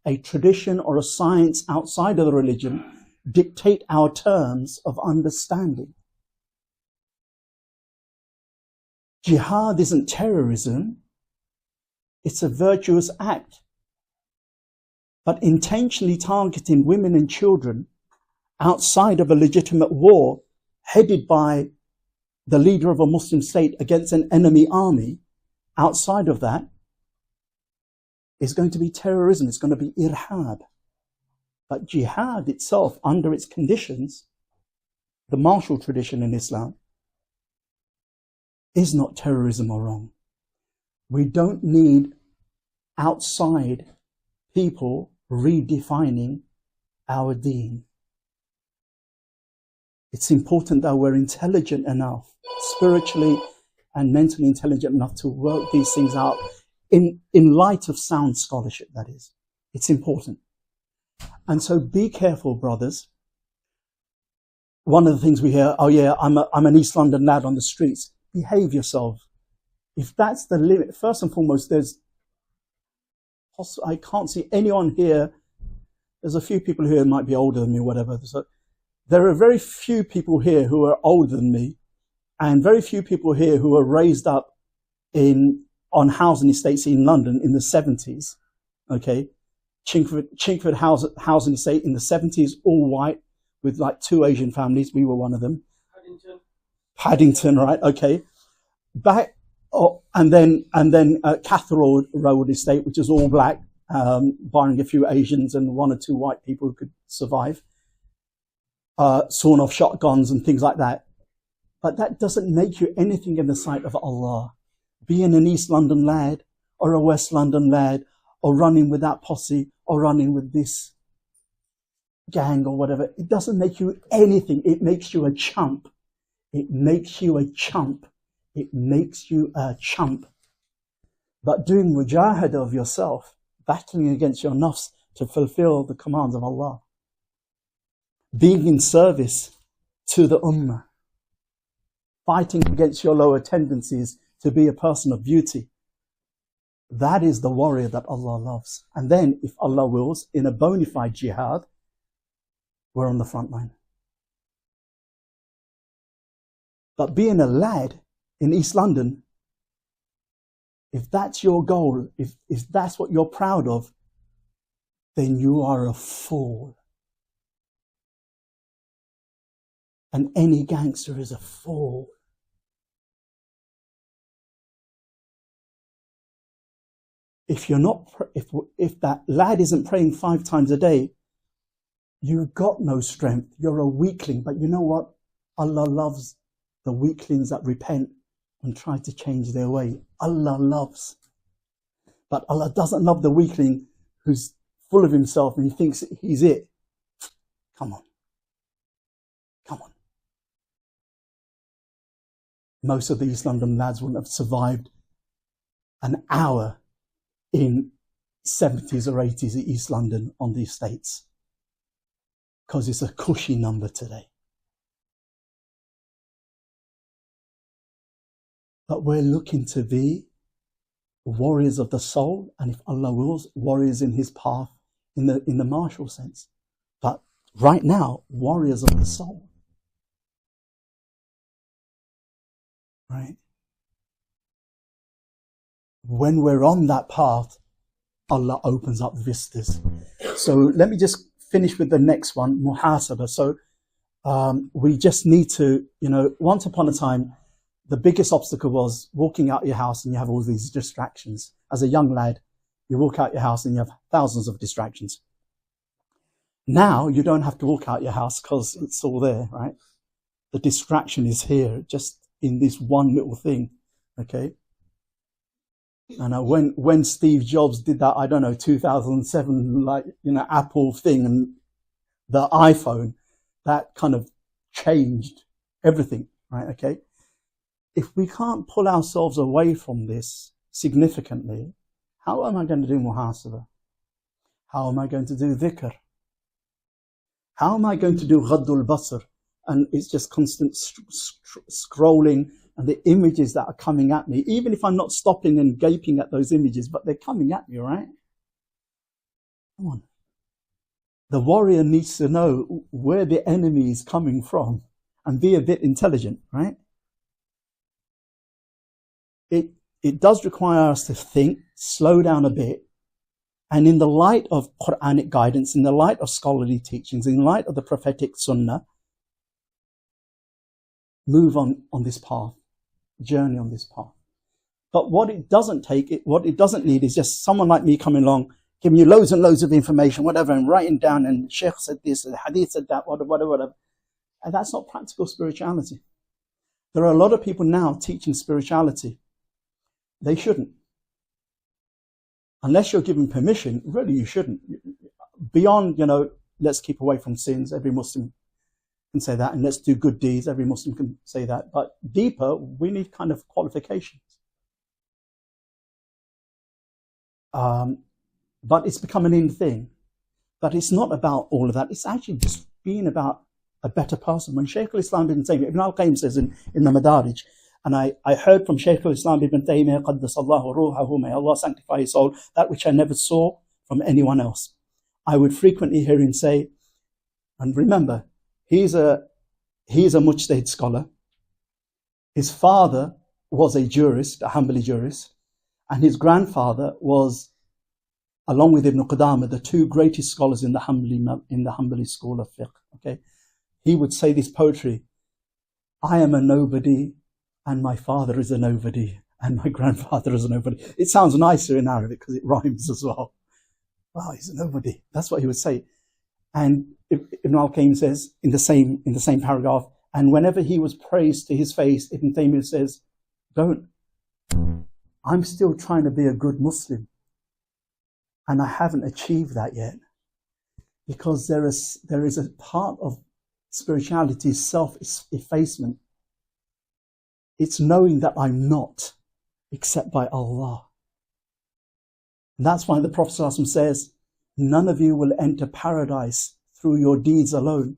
a tradition or a science outside of the religion dictate our terms of understanding. Jihad isn't terrorism. It's a virtuous act. But intentionally targeting women and children outside of a legitimate war headed by the leader of a Muslim state against an enemy army, outside of that, is going to be terrorism. It's going to be irhab. But jihad itself, under its conditions, the martial tradition in Islam, is not terrorism or wrong. We don't need outside people redefining our deen. It's important that we're intelligent enough, spiritually and mentally intelligent enough, to work these things out in light of sound scholarship, that is. It's important. And so be careful, brothers. One of the things we hear, I'm an East London lad on the streets. Behave yourself. If that's the limit, first and foremost, I can't see anyone here. There's a few people here who might be older than me, whatever. So there are very few people here who are older than me, and very few people here who were raised up on housing estates in London in the 70s. Okay, Chingford housing estate in the 70s, all white, with like 2 Asian families. We were one of them. Paddington, right? Okay. And then Cathedral Road estate, which is all black, barring a few Asians and 1 or 2 white people who could survive. Sawn off shotguns and things like that. But that doesn't make you anything in the sight of Allah. Being an East London lad or a West London lad, or running with that posse, or running with this gang or whatever, it doesn't make you anything. It makes you a chump. It makes you a chump. It makes you a chump. But doing mujahadah of yourself, battling against your nafs to fulfill the commands of Allah, being in service to the ummah, fighting against your lower tendencies to be a person of beauty, that is the warrior that Allah loves. And then, if Allah wills, in a bona fide jihad, we're on the front line. But being a lad in East London, If that's your goal, if that's what you're proud of, then you are a fool. And any gangster is a fool. If you're not, if that lad isn't praying 5 times a day, you've got no strength. You're a weakling. But you know what? Allah loves the weaklings that repent and try to change their way. Allah loves. But Allah doesn't love the weakling who's full of himself and he thinks he's it. Come on. Come on. Most of the East London lads wouldn't have survived an hour in 70s or 80s in East London on the estates. Because it's a cushy number today. But we're looking to be warriors of the soul, and if Allah wills, warriors in his path in the martial sense. But right now, warriors of the soul. Right? When we're on that path, Allah opens up vistas. So let me just finish with the next one, muhasabah. So we just need to, once upon a time, the biggest obstacle was walking out your house and you have all these distractions. As a young lad, you walk out your house and you have thousands of distractions. Now you don't have to walk out your house because it's all there, right? The distraction is here, just in this one little thing, okay? And when Steve Jobs did that, 2007, Apple thing and the iPhone, that kind of changed everything, right? Okay. If we can't pull ourselves away from this significantly, how am I going to do muhasabah? How am I going to do dhikr? How am I going to do ghaddul basar? And it's just constant scrolling and the images that are coming at me, even if I'm not stopping and gaping at those images, but they're coming at me, right? Come on. The warrior needs to know where the enemy is coming from and be a bit intelligent, right? It does require us to think, slow down a bit, and in the light of Quranic guidance, in the light of scholarly teachings, in light of the prophetic sunnah, move on this path, journey on this path. But what it doesn't need is just someone like me coming along, giving you loads and loads of information, whatever, and writing down, and Sheikh said this, and Hadith said that, whatever. And that's not practical spirituality. There are a lot of people now teaching spirituality. They shouldn't. Unless you're given permission, really you shouldn't. Beyond, let's keep away from sins, every Muslim can say that, and let's do good deeds, every Muslim can say that. But deeper, we need kind of qualifications. But it's become an in thing. But it's not about all of that. It's actually just being about a better person. When Shaykh al-Islam Ibn Taymiyyah, Ibn al-Qayyim says in the Madarij, and I heard from Shaykh al-Islam Ibn Taymiyyah, Qaddasallahu ruhahu, may Allah sanctify his soul, that which I never saw from anyone else. I would frequently hear him say, and remember, he's a mujtahid scholar. His father was a jurist, a Hanbali jurist, and his grandfather was, along with Ibn Qudamah, the two greatest scholars in the Hanbali school of fiqh. Okay, he would say this poetry: I am a nobody, and my father is a nobody, and my grandfather is a nobody. It sounds nicer in Arabic because it rhymes as well. Wow, he's a nobody. That's what he would say. And Ibn al-Qayyim says in the same paragraph, and whenever he was praised to his face, Ibn Taymiyyah says, don't. I'm still trying to be a good Muslim, and I haven't achieved that yet. Because there is a part of spirituality, self-effacement. It's knowing that I'm not, except by Allah. And that's why the Prophet ﷺ says, none of you will enter paradise through your deeds alone.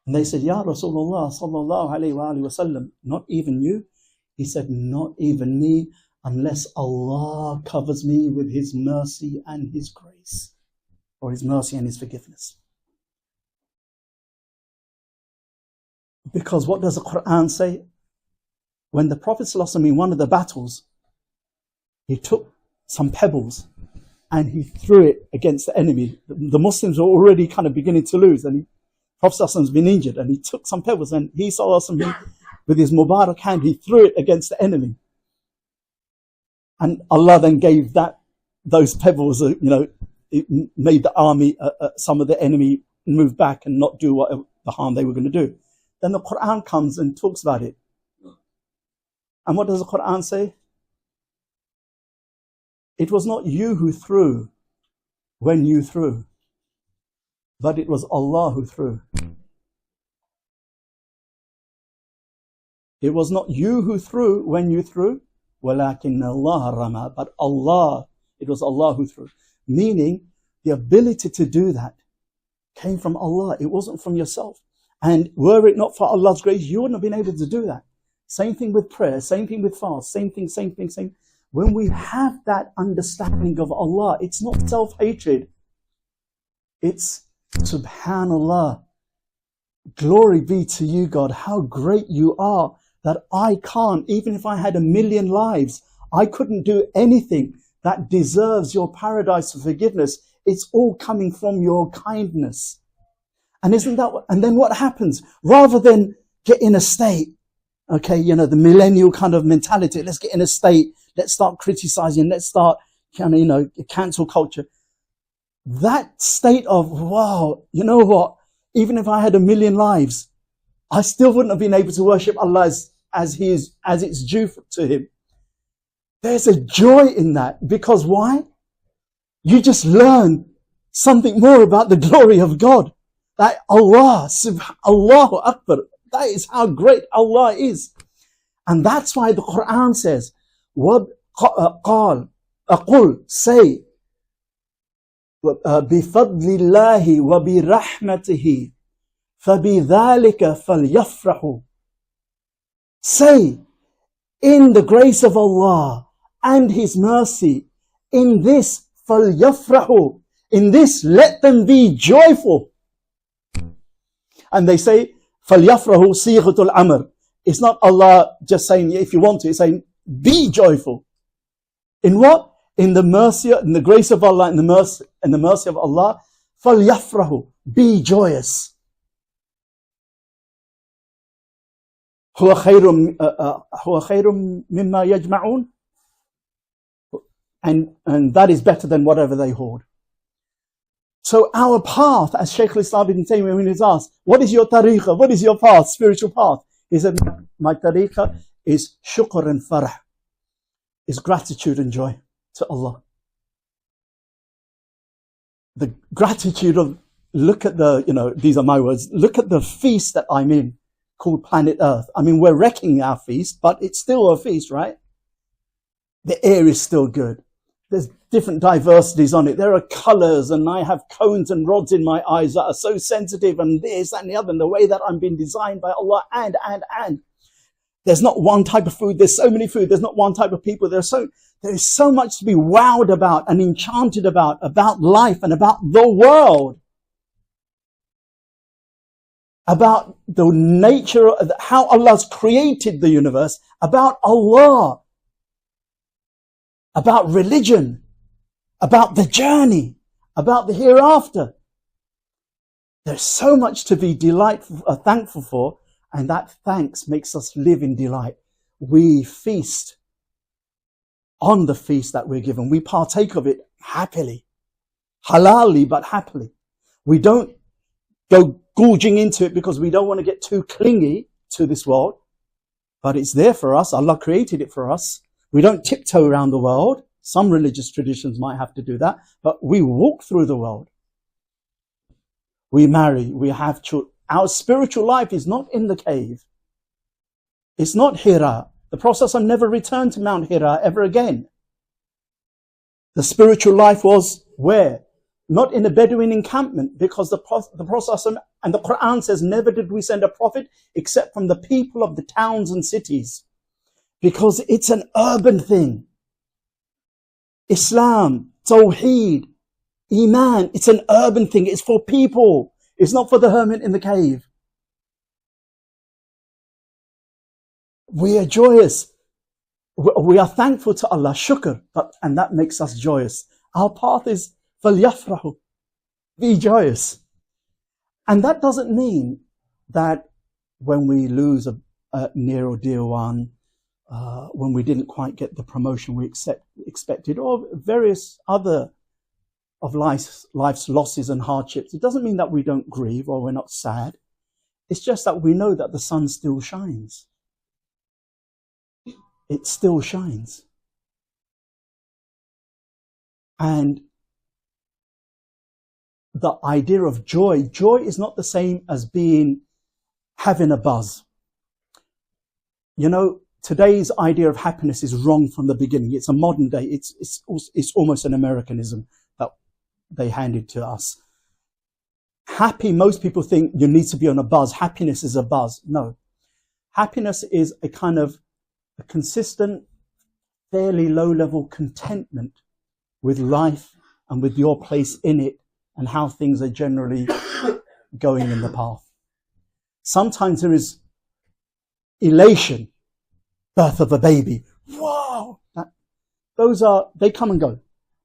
And they said, Ya Rasulullah sallallahu alayhi wa sallam, not even you? He said, not even me, unless Allah covers me with his mercy and his grace, or his mercy and his forgiveness. Because what does the Quran say? When the Prophet ﷺ in one of the battles, he took some pebbles and he threw it against the enemy. The Muslims were already kind of beginning to lose, and Prophet has been injured, and he took some pebbles and he saw something with his Mubarak hand, he threw it against the enemy. And Allah then gave those pebbles, it made the army, some of the enemy move back and not do what the harm they were going to do. Then the Quran comes and talks about it. And what does the Quran say? It was not you who threw when you threw, but it was Allah who threw. It was not you who threw when you threw, وَلَكِنَّ اللَّهَ رَمَى, but Allah, it was Allah who threw. Meaning, the ability to do that came from Allah. It wasn't from yourself. And were it not for Allah's grace, you wouldn't have been able to do that. Same thing with prayer, same thing with fast, same thing. When we have that understanding of Allah, it's not self-hatred. It's Subhanallah. Glory be to you, God. How great you are that I can't, even if I had 1,000,000 lives, I couldn't do anything that deserves your paradise of forgiveness. It's all coming from your kindness. And and then what happens? Rather than get in a state, the millennial kind of mentality, let's get in a state, let's start criticizing, let's start, cancel culture. That state of, wow, you know what? Even if I had 1,000,000 lives, I still wouldn't have been able to worship Allah as it's due to Him. There's a joy in that, because why? You just learn something more about the glory of God. That Allahu Akbar, that is how great Allah is. And that's why the Quran says, قال, أقول, say, بفضل الله وبرحمته فبذلك فليفرحوا. Say, in the grace of Allah and His mercy, in this فليفرحوا, in this let them be joyful. And they say فليفرحوا صيغة الأمر. It's not Allah just saying if you want to, it's saying be joyful. In what? In the mercy, in the grace of Allah, in the mercy of Allah, فَلْيَفْرَحُوا, be joyous. هُوَ خَيْرٌ مِمَّا يَجْمَعُونَ, and that is better than whatever they hoard. So our path, as Shaykh al-Islam ibn Taymiyyah, when he was asked, what is your tariqah? What is your path, spiritual path? He said, my tariqah is shukr and farah, is gratitude and joy to Allah. The gratitude of, look at these are my words, look at the feast that I'm in, called planet Earth. I mean, we're wrecking our feast, but it's still a feast, right? The air is still good. There's different diversities on it. There are colors, and I have cones and rods in my eyes that are so sensitive, and this and the other, and the way that I'm being designed by Allah, and. There's not one type of food. There's so many food. There's not one type of people. There is so much to be wowed about and enchanted about life and about the world. About the nature of how Allah's created the universe, about Allah, about religion, about the journey, about the hereafter. There's so much to be thankful for, and that thanks makes us live in delight. We feast on the feast that we're given. We partake of it happily, halally, but happily. We don't go gorging into it because we don't want to get too clingy to this world, but it's there for us. Allah created it for us. We don't tiptoe around the world. Some religious traditions might have to do that, but we walk through the world. We marry, we have children. Our spiritual life is not in the cave. It's not Hira. The Prophet never returned to Mount Hira ever again. The spiritual life was where? Not in a Bedouin encampment, because the Prophet and the Quran says, never did we send a prophet except from the people of the towns and cities. Because it's an urban thing. Islam, Tawheed, Iman, it's an urban thing. It's for people. It's not for the hermit in the cave. We are joyous. We are thankful to Allah, shukr, and that makes us joyous. Our path is فَلْيَفْرَحُ, be joyous. And that doesn't mean that when we lose a near or dear one, when we didn't quite get the promotion we expected, or various other of life's losses and hardships, it doesn't mean that we don't grieve or we're not sad. It's just that we know that the sun still shines. It still shines. And the idea of joy is not the same as having a buzz. You know, today's idea of happiness is wrong from the beginning. It's a modern day, it's almost an Americanism that they handed to us. Happy, most people think you need to be on a buzz. Happiness is a buzz. No. Happiness is a kind of a consistent, fairly low-level contentment with life and with your place in it and how things are generally going in the path. Sometimes there is elation, birth of a baby. Wow! They come and go.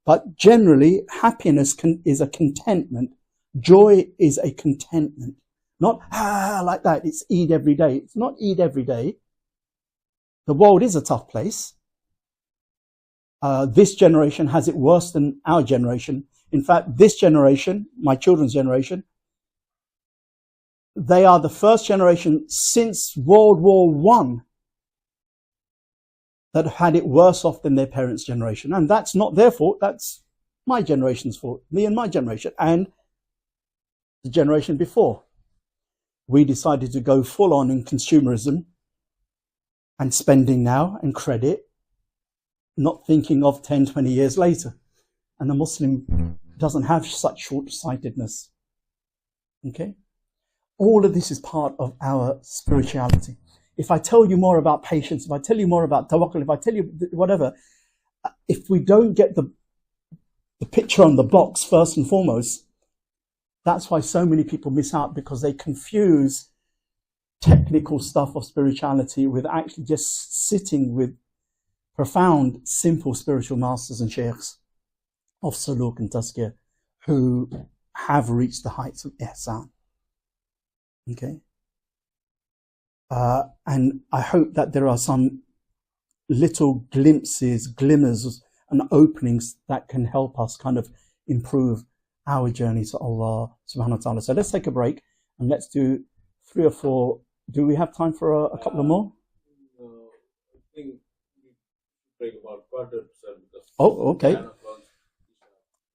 But generally, happiness is a contentment. Joy is a contentment. Not like that. It's Eid every day. It's not Eid every day. The world is a tough place. This generation has it worse than our generation. In fact, this generation, my children's generation, they are the first generation since World War I that had it worse off than their parents' generation. And that's not their fault. That's my generation's fault. Me and my generation. And the generation before. We decided to go full on in consumerism and spending now and credit, not thinking of 10, 20 years later. And the Muslim doesn't have such short-sightedness. Okay? All of this is part of our spirituality. If I tell you more about patience, if I tell you more about tawakkul, if I tell you whatever, if we don't get the picture on the box first and foremost, that's why so many people miss out, because they confuse technical stuff of spirituality with actually just sitting with profound, simple spiritual masters and sheikhs of suluk and tazkiyah who have reached the heights of ihsan. Okay? And I hope that there are some little glimpses, glimmers and openings that can help us kind of improve our journey to Allah subhanahu wa ta'ala. So let's take a break and let's do 3 or 4. Do we have time for a couple of more? I think we break about quarter to 7 because okay.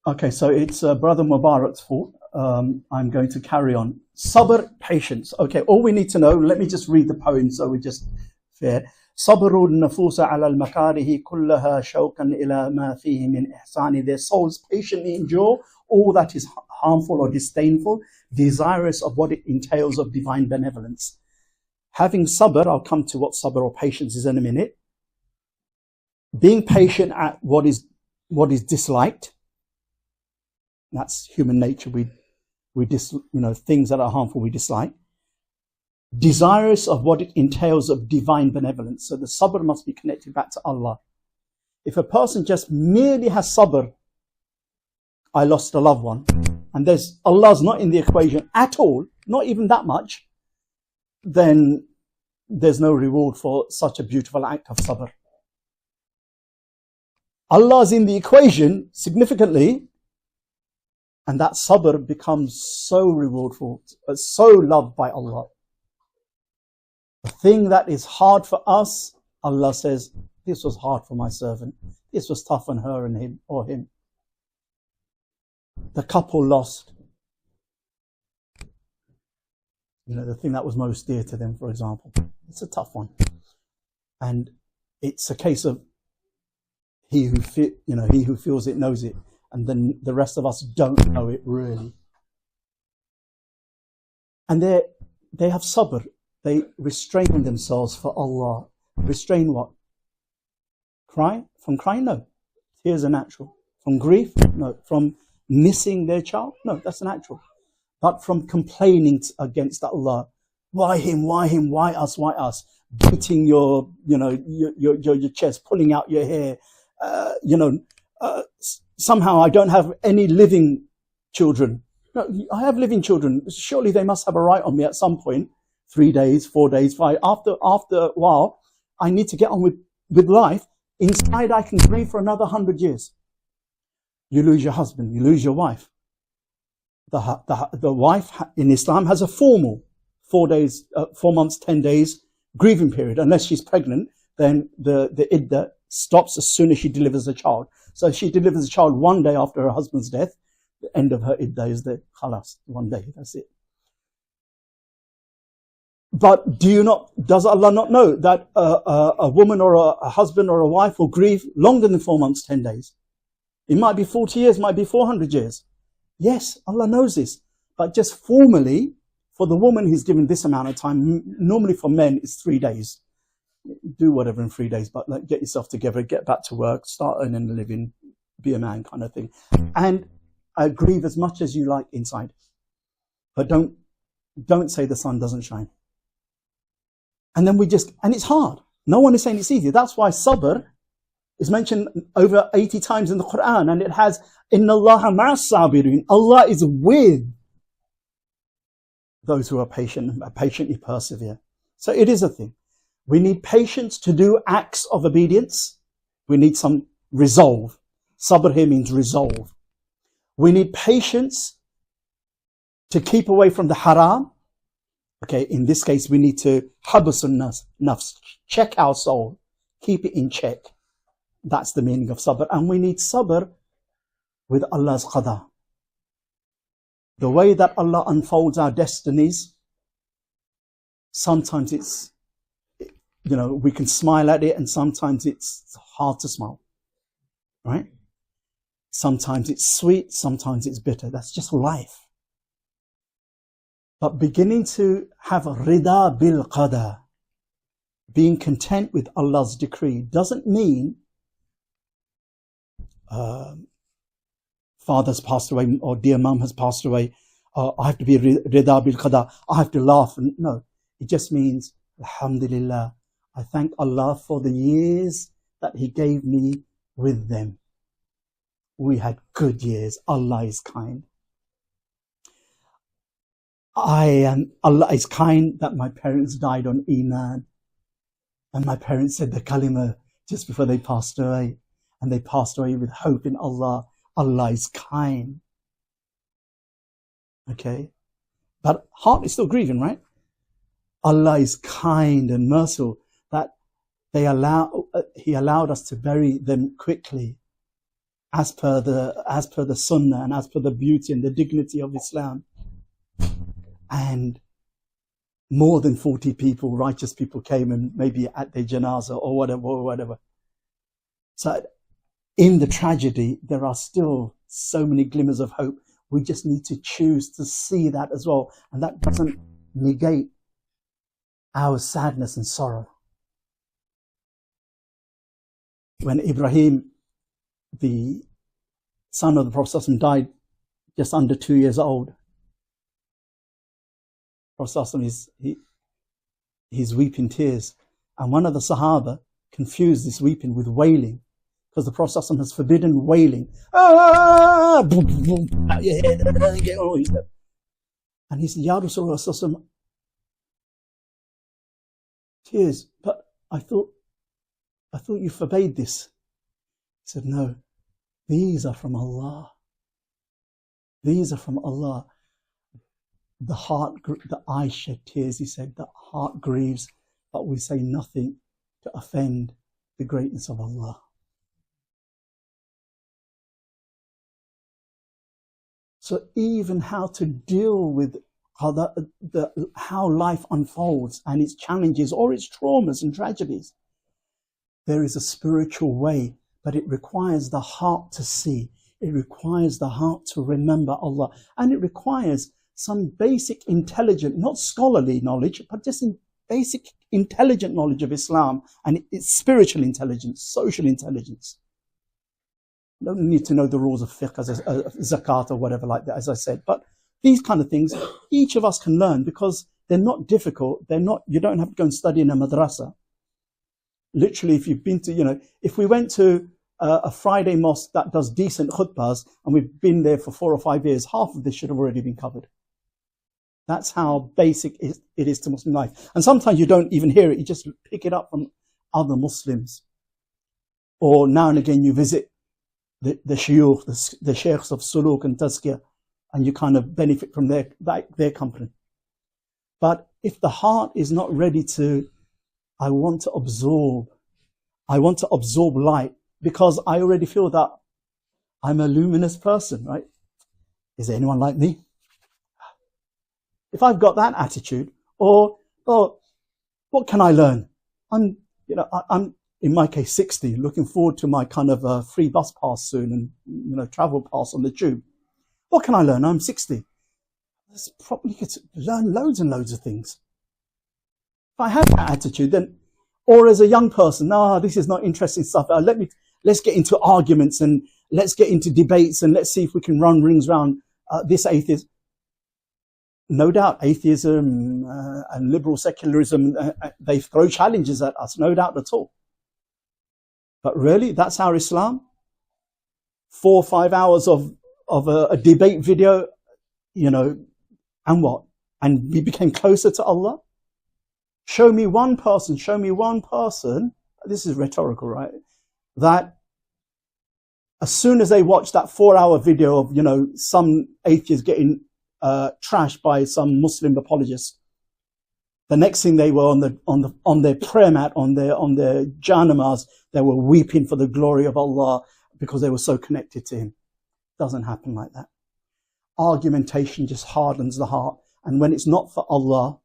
Okay, so it's Brother Mubarak's fault. I'm going to carry on. Sabr, patience. Okay, all we need to know, let me just read the poem so we're just fair. صبر النفوس على المكاره كلها شوقا إلى ما فيه من إحسان. Their souls patiently endure all that is harmful or disdainful, desirous of what it entails of divine benevolence. Having sabr, I'll come to what sabr or patience is in a minute. Being patient at what is disliked. That's human nature. Things that are harmful we dislike. Desirous of what it entails of divine benevolence. So the sabr must be connected back to Allah. If a person just merely has sabr, I lost a loved one, and Allah's not in the equation at all, not even that much, then there's no reward for such a beautiful act of sabr. Allah's in the equation significantly, and that sabr becomes so rewardful, so loved by Allah. The thing that is hard for us, Allah says, this was hard for my servant. This was tough on her and him or him. The couple lost, the thing that was most dear to them, for example. It's a tough one. And it's a case of he who feels it knows it, and then the rest of us don't know it really. And they have sabr. They restrain themselves for Allah. Restrain what? Cry? From crying? No. Tears are natural. From grief? No. From missing their child? No, that's natural. But from complaining against Allah. Why him? Why him? Why us? Why us? beating your chest, pulling out your hair. Somehow I don't have any living children. No, I have living children. Surely they must have a right on me at some point. 3 days, 4 days, 5. After a while, I need to get on with life. Inside, I can grieve for another 100 years. You lose your husband, you lose your wife. The wife in Islam has a formal 4 days, 4 months, 10 days grieving period. Unless she's pregnant, then the iddah stops as soon as she delivers a child. So if she delivers a child 1 day after her husband's death, the end of her iddah is the khalas, 1 day, that's it. But does Allah not know that a woman or a husband or a wife will grieve longer than 4 months, 10 days? It might be 40 years, might be 400 years. Yes, Allah knows this. But just formally, for the woman who's given this amount of time, normally for men it's 3 days. Do whatever in 3 days, but like get yourself together, get back to work, start earning a living, be a man kind of thing. And grieve as much as you like inside. But don't say the sun doesn't shine. And then and it's hard. No one is saying it's easy. That's why sabr is mentioned over 80 times in the Quran, and it has Inna Allaha ma'as sabirin. Allah is with those who are patient and patiently persevere. So it is a thing. We need patience to do acts of obedience. We need some resolve. Sabr here means resolve. We need patience to keep away from the haram. Okay, in this case, we need to habasun nafs, check our soul, keep it in check. That's the meaning of sabr. And we need sabr with Allah's qada. The way that Allah unfolds our destinies, sometimes it's, we can smile at it, and sometimes it's hard to smile, right? Sometimes it's sweet, sometimes it's bitter. That's just life. But beginning to have rida bil qada, being content with Allah's decree, doesn't mean father's passed away or dear mum has passed away. I have to be rida bil qada. I have to laugh. No, it just means, alhamdulillah, I thank Allah for the years that He gave me with them. We had good years. Allah is kind. Allah is kind that my parents died on Iman, and my parents said the kalima just before they passed away, and they passed away with hope in Allah. Allah is kind. Okay, but heart is still grieving, right? Allah is kind and merciful that He allowed us to bury them quickly, as per the Sunnah and as per the beauty and the dignity of Islam. And more than 40 people, righteous people, came and maybe at their janazah or whatever. So in the tragedy, there are still so many glimmers of hope. We just need to choose to see that as well. And that doesn't negate our sadness and sorrow. When Ibrahim, the son of the Prophet, died just under 2 years old, Prophet he's weeping tears, and one of the Sahaba confused this weeping with wailing, because the Prophet has forbidden wailing. And he said, Ya Rasulullah, tears, but I thought you forbade this. He said, no, these are from Allah. These are from Allah. The eyes shed tears, he said, the heart grieves, but we say nothing to offend the greatness of Allah. So even how to deal with how life unfolds and its challenges or its traumas and tragedies, there is a spiritual way, but it requires the heart to see. It requires the heart to remember Allah, and it requires some basic intelligent, not scholarly knowledge, but just basic intelligent knowledge of Islam and its spiritual intelligence, social intelligence. You don't need to know the rules of fiqh, zakat or whatever like that, as I said. But these kind of things, each of us can learn, because They're not difficult. You don't have to go and study in a madrasa. Literally, if you've been to, if we went to a Friday mosque that does decent khutbahs and we've been there for 4 or 5 years, half of this should have already been covered. That's how basic it is to Muslim life. And sometimes you don't even hear it. You just pick it up from other Muslims. Or now and again you visit the shuyukh, the sheikhs of suluk and tazkiyah, and you kind of benefit from their company. But if the heart is not ready to, I want to absorb light, because I already feel that I'm a luminous person, right? Is there anyone like me? If I've got that attitude, or what can I learn? I'm in my case 60, looking forward to my kind of free bus pass soon, and travel pass on the tube. What can I learn? I'm 60. There's probably could learn loads and loads of things. If I have that attitude, then, or as a young person, no, this is not interesting stuff. Let's get into arguments and let's get into debates and let's see if we can run rings around this atheism. No doubt, atheism and liberal secularism, they throw challenges at us, no doubt at all. But really, that's our Islam? 4 or 5 hours of a debate video, and what? And we became closer to Allah? Show me one person, this is rhetorical, right? That as soon as they watch that 4-hour video of, some atheists getting trashed by some Muslim apologists, the next thing they were on their prayer mat, on their janamas, they were weeping for the glory of Allah because they were so connected to Him. Doesn't happen like that. Argumentation just hardens the heart, and when it's not for Allah,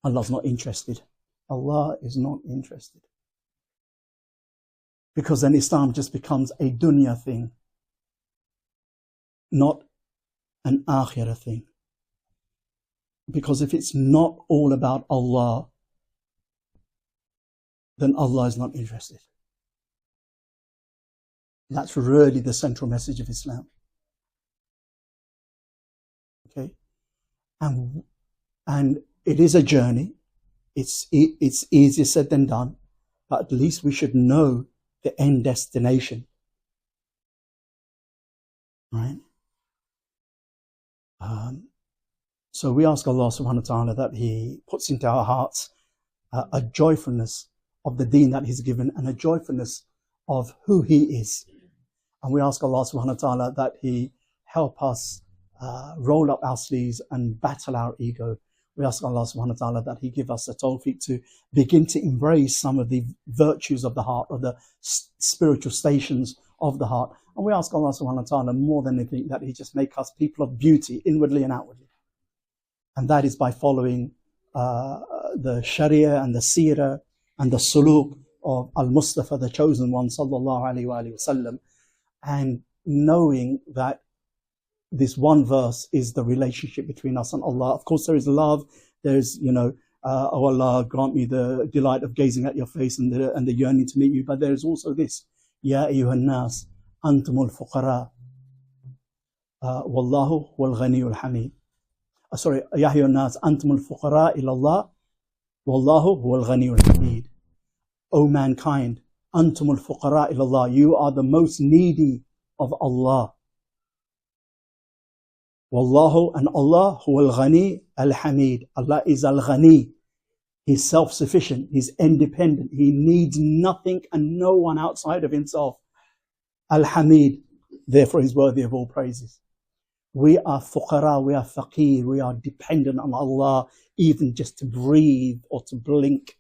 Allah's not interested. Allah is not interested. Because then Islam just becomes a dunya thing, not an akhirah thing. Because if it's not all about Allah, then Allah is not interested. That's really the central message of Islam. Okay? And it is a journey. It's easier said than done, but at least we should know the end destination. Right? So we ask Allah subhanahu wa ta'ala that He puts into our hearts a joyfulness of the deen that He's given and a joyfulness of who He is. And we ask Allah subhanahu wa ta'ala that He help us roll up our sleeves and battle our ego. We ask Allah subhanahu wa ta'ala that He give us the tawfiq to begin to embrace some of the virtues of the heart, or the spiritual stations of the heart. And we ask Allah subhanahu wa ta'ala more than anything that He just make us people of beauty, inwardly and outwardly. And that is by following the Sharia and the Seerah and the Suluk of Al-Mustafa, the chosen one, sallallahu alayhi wa sallam, and knowing that this one verse is the relationship between us and Allah. Of course, there is love. There's, oh Allah, grant me the delight of gazing at your face and the yearning to meet you. But there is also this, Ya ayyuhan nas, antumul fuqara, wallahu wal ghaniyul hamid. Sorry, Ya ayyuhan nas, antumul fuqara ilallah, wallahu wal ghaniyul hamid. O mankind, antumul fuqara ilallah, you are the most needy of Allah. Wallahu, and Allah, huwal ghani al-hamid. Allah is al-ghani. He's self-sufficient. He's independent. He needs nothing and no one outside of Himself. Al-hamid. Therefore, He's worthy of all praises. We are fuqara, we are faqir, we are dependent on Allah, even just to breathe or to blink.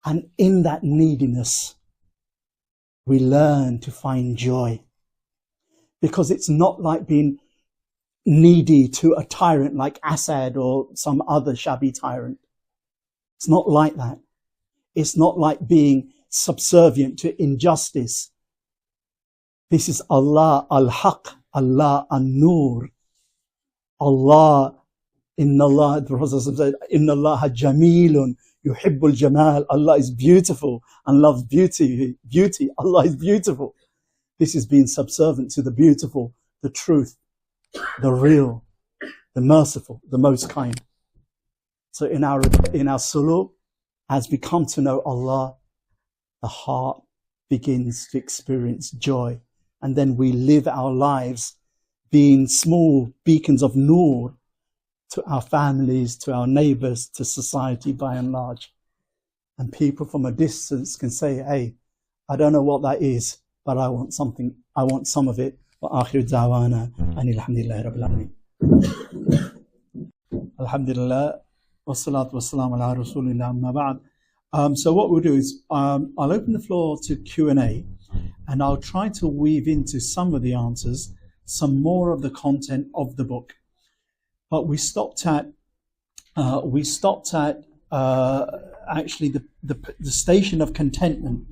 And in that neediness, we learn to find joy. Because it's not like being needy to a tyrant like Assad or some other shabby tyrant. It's not like that. It's not like being subservient to injustice. This is Allah al-Haq, Allah an-Nur. Allah, Inna Allah, the Prophet said, Inna Allah jamilun yuhibbul jamal. Allah is beautiful and loves beauty. Allah is beautiful. This is being subservient to the beautiful, the truth, the real, the merciful, the most kind. So in our suluk, as we come to know Allah, the heart begins to experience joy. And then we live our lives being small beacons of nur to our families, to our neighbors, to society by and large. And people from a distance can say, hey, I don't know what that is, but I want something, I want some of it. وآخر دعوانا أن الحمد لله رب العالمين. Alhamdulillah, wassalatu wassalamu ala rasulillah amma ba'd. So what we'll do is I'll open the floor to Q&A, and I'll try to weave into some of the answers some more of the content of the book. But we stopped at actually the Station of Contentment,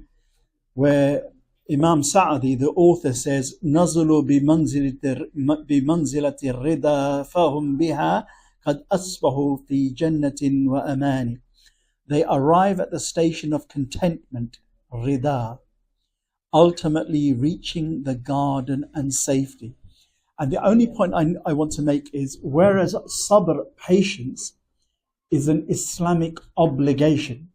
where Imam Sa'adi, the author, says, "Nazulu bimanzilati rida fahum biha qad asbahu fi jannatin wa amani." They arrive at the station of contentment, rida, ultimately reaching the garden and safety. And the only point I want to make is, whereas sabr, patience, is an Islamic obligation,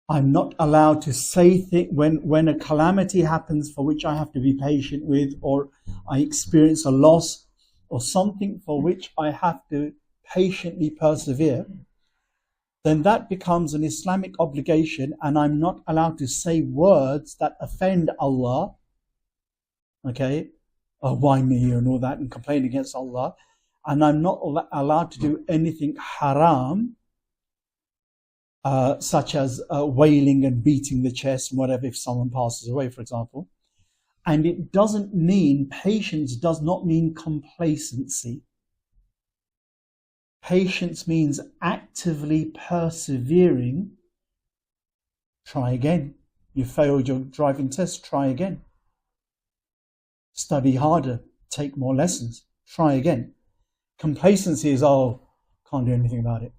I'm not allowed to say things when a calamity happens for which I have to be patient with, or I experience a loss or something for which I have to patiently persevere, then that becomes an Islamic obligation, and I'm not allowed to say words that offend Allah, okay, why me and all that, and complain against Allah, and I'm not allowed to do anything haram, such as wailing and beating the chest and whatever if someone passes away, for example. And it doesn't mean, patience does not mean complacency. Patience means actively persevering. Try again. You failed your driving test, try again. Study harder, take more lessons, try again. Complacency is, oh, can't do anything about it.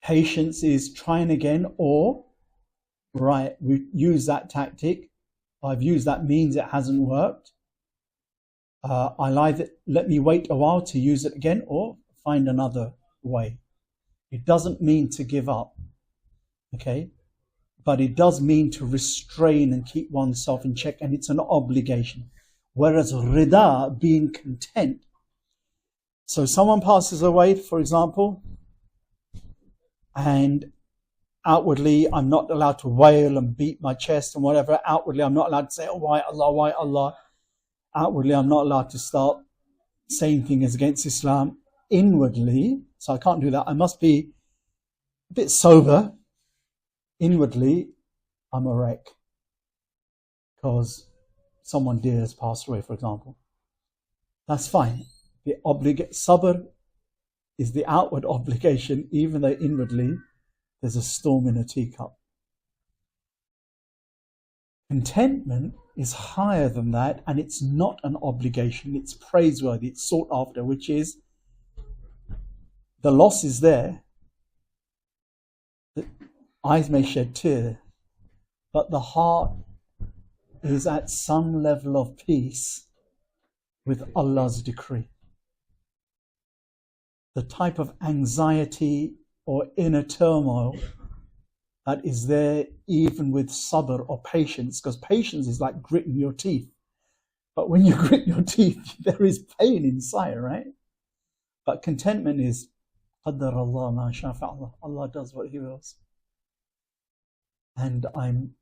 Patience is trying again, or, right, we use that tactic, I've used that means, it hasn't worked. I'll either let me wait a while to use it again, or find another way. It doesn't mean to give up, okay? But it does mean to restrain and keep oneself in check, and it's an obligation. Whereas rida, being content. So someone passes away, for example, and outwardly I'm not allowed to wail and beat my chest and whatever. Outwardly I'm not allowed to say, oh, why Allah, why Allah. Outwardly I'm not allowed to start saying things against Islam. Inwardly, so I can't do that, I must be a bit sober. Inwardly I'm a wreck because someone dear has passed away, for example. That's fine. The sabr is the outward obligation, even though inwardly there's a storm in a teacup. Contentment is higher than that, and it's not an obligation, it's praiseworthy, it's sought after, which is, the loss is there, the eyes may shed tears, but the heart is at some level of peace with Allah's decree. The type of anxiety or inner turmoil that is there even with sabr or patience, because patience is like gritting your teeth. But when you grit your teeth, there is pain inside, right? But contentment is qaddar Allah ma sha fa'ala. Allah does what He wills. And I'm,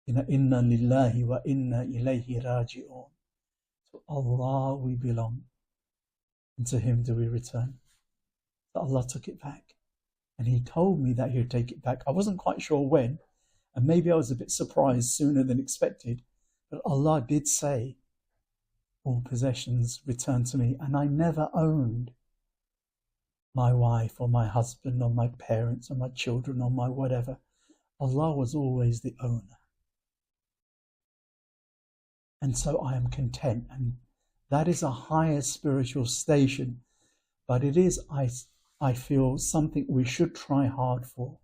inna lillahi wa inna ilayhi raji'un. To Allah we belong, and to Him do we return. So Allah took it back, and He told me that He would take it back. I wasn't quite sure when, and maybe I was a bit surprised sooner than expected, but Allah did say, all possessions return to me. And I never owned my wife or my husband or my parents or my children or my whatever. Allah was always the owner. And so I am content, and that is a higher spiritual station, but it is, I feel, something we should try hard for,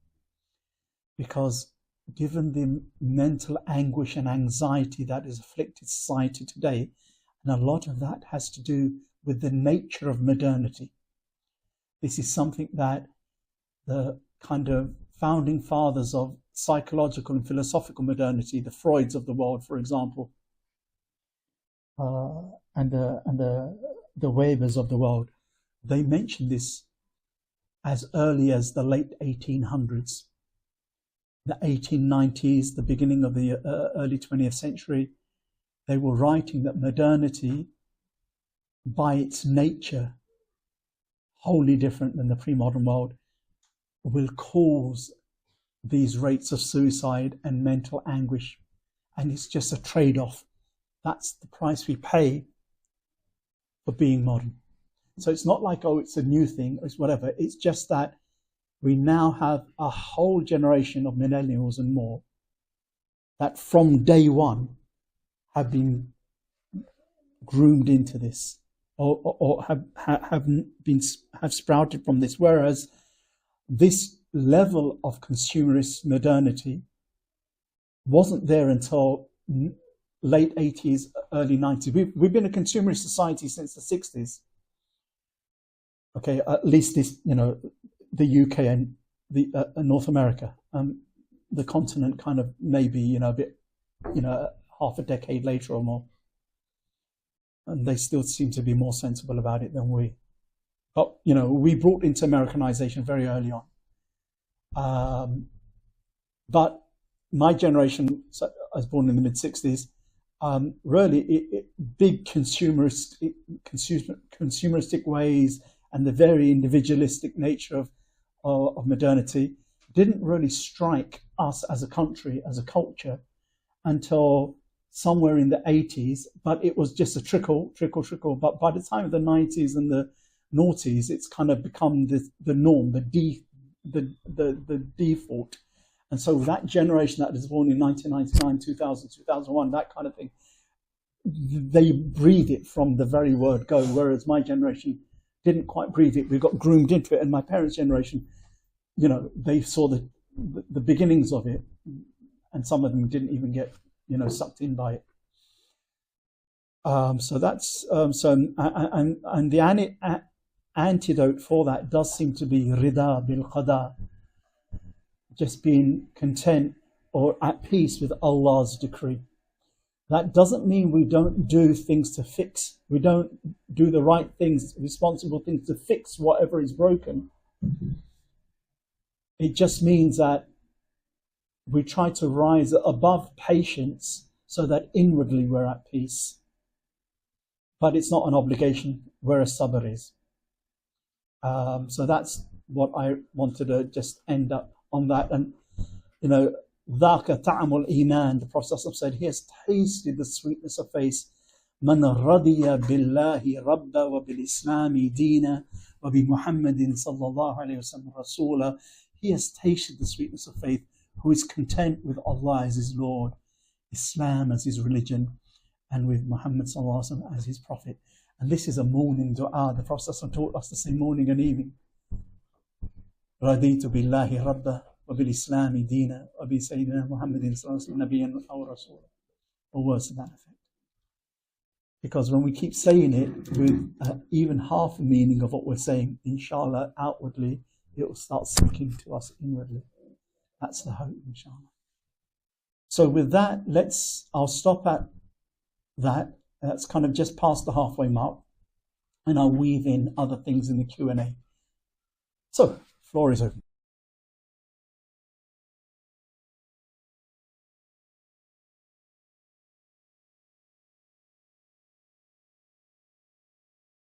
because given the mental anguish and anxiety that has afflicted society today, and a lot of that has to do with the nature of modernity. This is something that the kind of founding fathers of psychological and philosophical modernity, the Freuds of the world, for example, and the Webers of the world, they mentioned this as early as the late 1800s, the 1890s, the beginning of the early 20th century. They were writing that modernity, by its nature, wholly different than the pre-modern world, will cause these rates of suicide and mental anguish. And it's just a trade-off. That's the price we pay for being modern. So it's not like, oh, it's a new thing, it's whatever. It's just that we now have a whole generation of millennials and more that from day one have been groomed into this, or have sprouted from this. Whereas this level of consumerist modernity wasn't there until late 80s, early 90s. We've been a consumerist society since the 60s. Okay, at least this, the UK and the North America, the continent kind of maybe, a bit, half a decade later or more. And they still seem to be more sensible about it than we. But, we brought into Americanization very early on. But my generation, so I was born in the mid-60s, really big consumeristic ways and the very individualistic nature of modernity didn't really strike us as a country, as a culture, until somewhere in the 80s, but it was just a trickle. But by the time of the 90s and the noughties, it's kind of become the norm, the default. And so that generation that was born in 1999, 2000, 2001, that kind of thing, they breathe it from the very word go, whereas my generation didn't quite breathe it. We got groomed into it. And my parents' generation, they saw the beginnings of it, and some of them didn't even get, sucked in by it. So that's, and the antidote for that does seem to be rida bil qada, just being content or at peace with Allah's decree. That doesn't mean we don't do things to fix. We don't do the right things, responsible things to fix whatever is broken. It just means that we try to rise above patience so that inwardly we're at peace. But it's not an obligation, whereas sabr is. So that's what I wanted to just end up on that. And, ذَاكَ طَعْمُ الْإِيمَانِ, the Prophet said, he has tasted the sweetness of faith. مَنْ رَضِيَ بِاللَّهِ رَبَّ وَبِالْإِسْلَامِ دِينًا وَبِمُحَمَّدٍ صَلَّى اللَّهُ عَلَيْهِ وَسَلَّمَ رَسُولًا. He has tasted the sweetness of faith, who is content with Allah as his Lord, Islam as his religion, and with Muhammad sallallahu alaihi wasallam as his prophet. And this is a morning dua. The Prophet taught us to say morning and evening. رَضِيتُ بِاللَّهِ رَبَّ وَبِالْإِسْلَامِ دِينًا وَبِسَيِّدِنَا مُحَمَّدٍ صَلَّى اللَّهُ عَلَيْهِ وَسَلَّمَ نَبِيًّا أَوْ رَسُولًا, or words to that effect. Because when we keep saying it with even half the meaning of what we're saying, inshallah, outwardly, it will start sinking to us inwardly. That's the hope, inshallah. So with that, I'll stop at that. That's kind of just past the halfway mark, and I'll weave in other things in the Q&A. So, floor is open.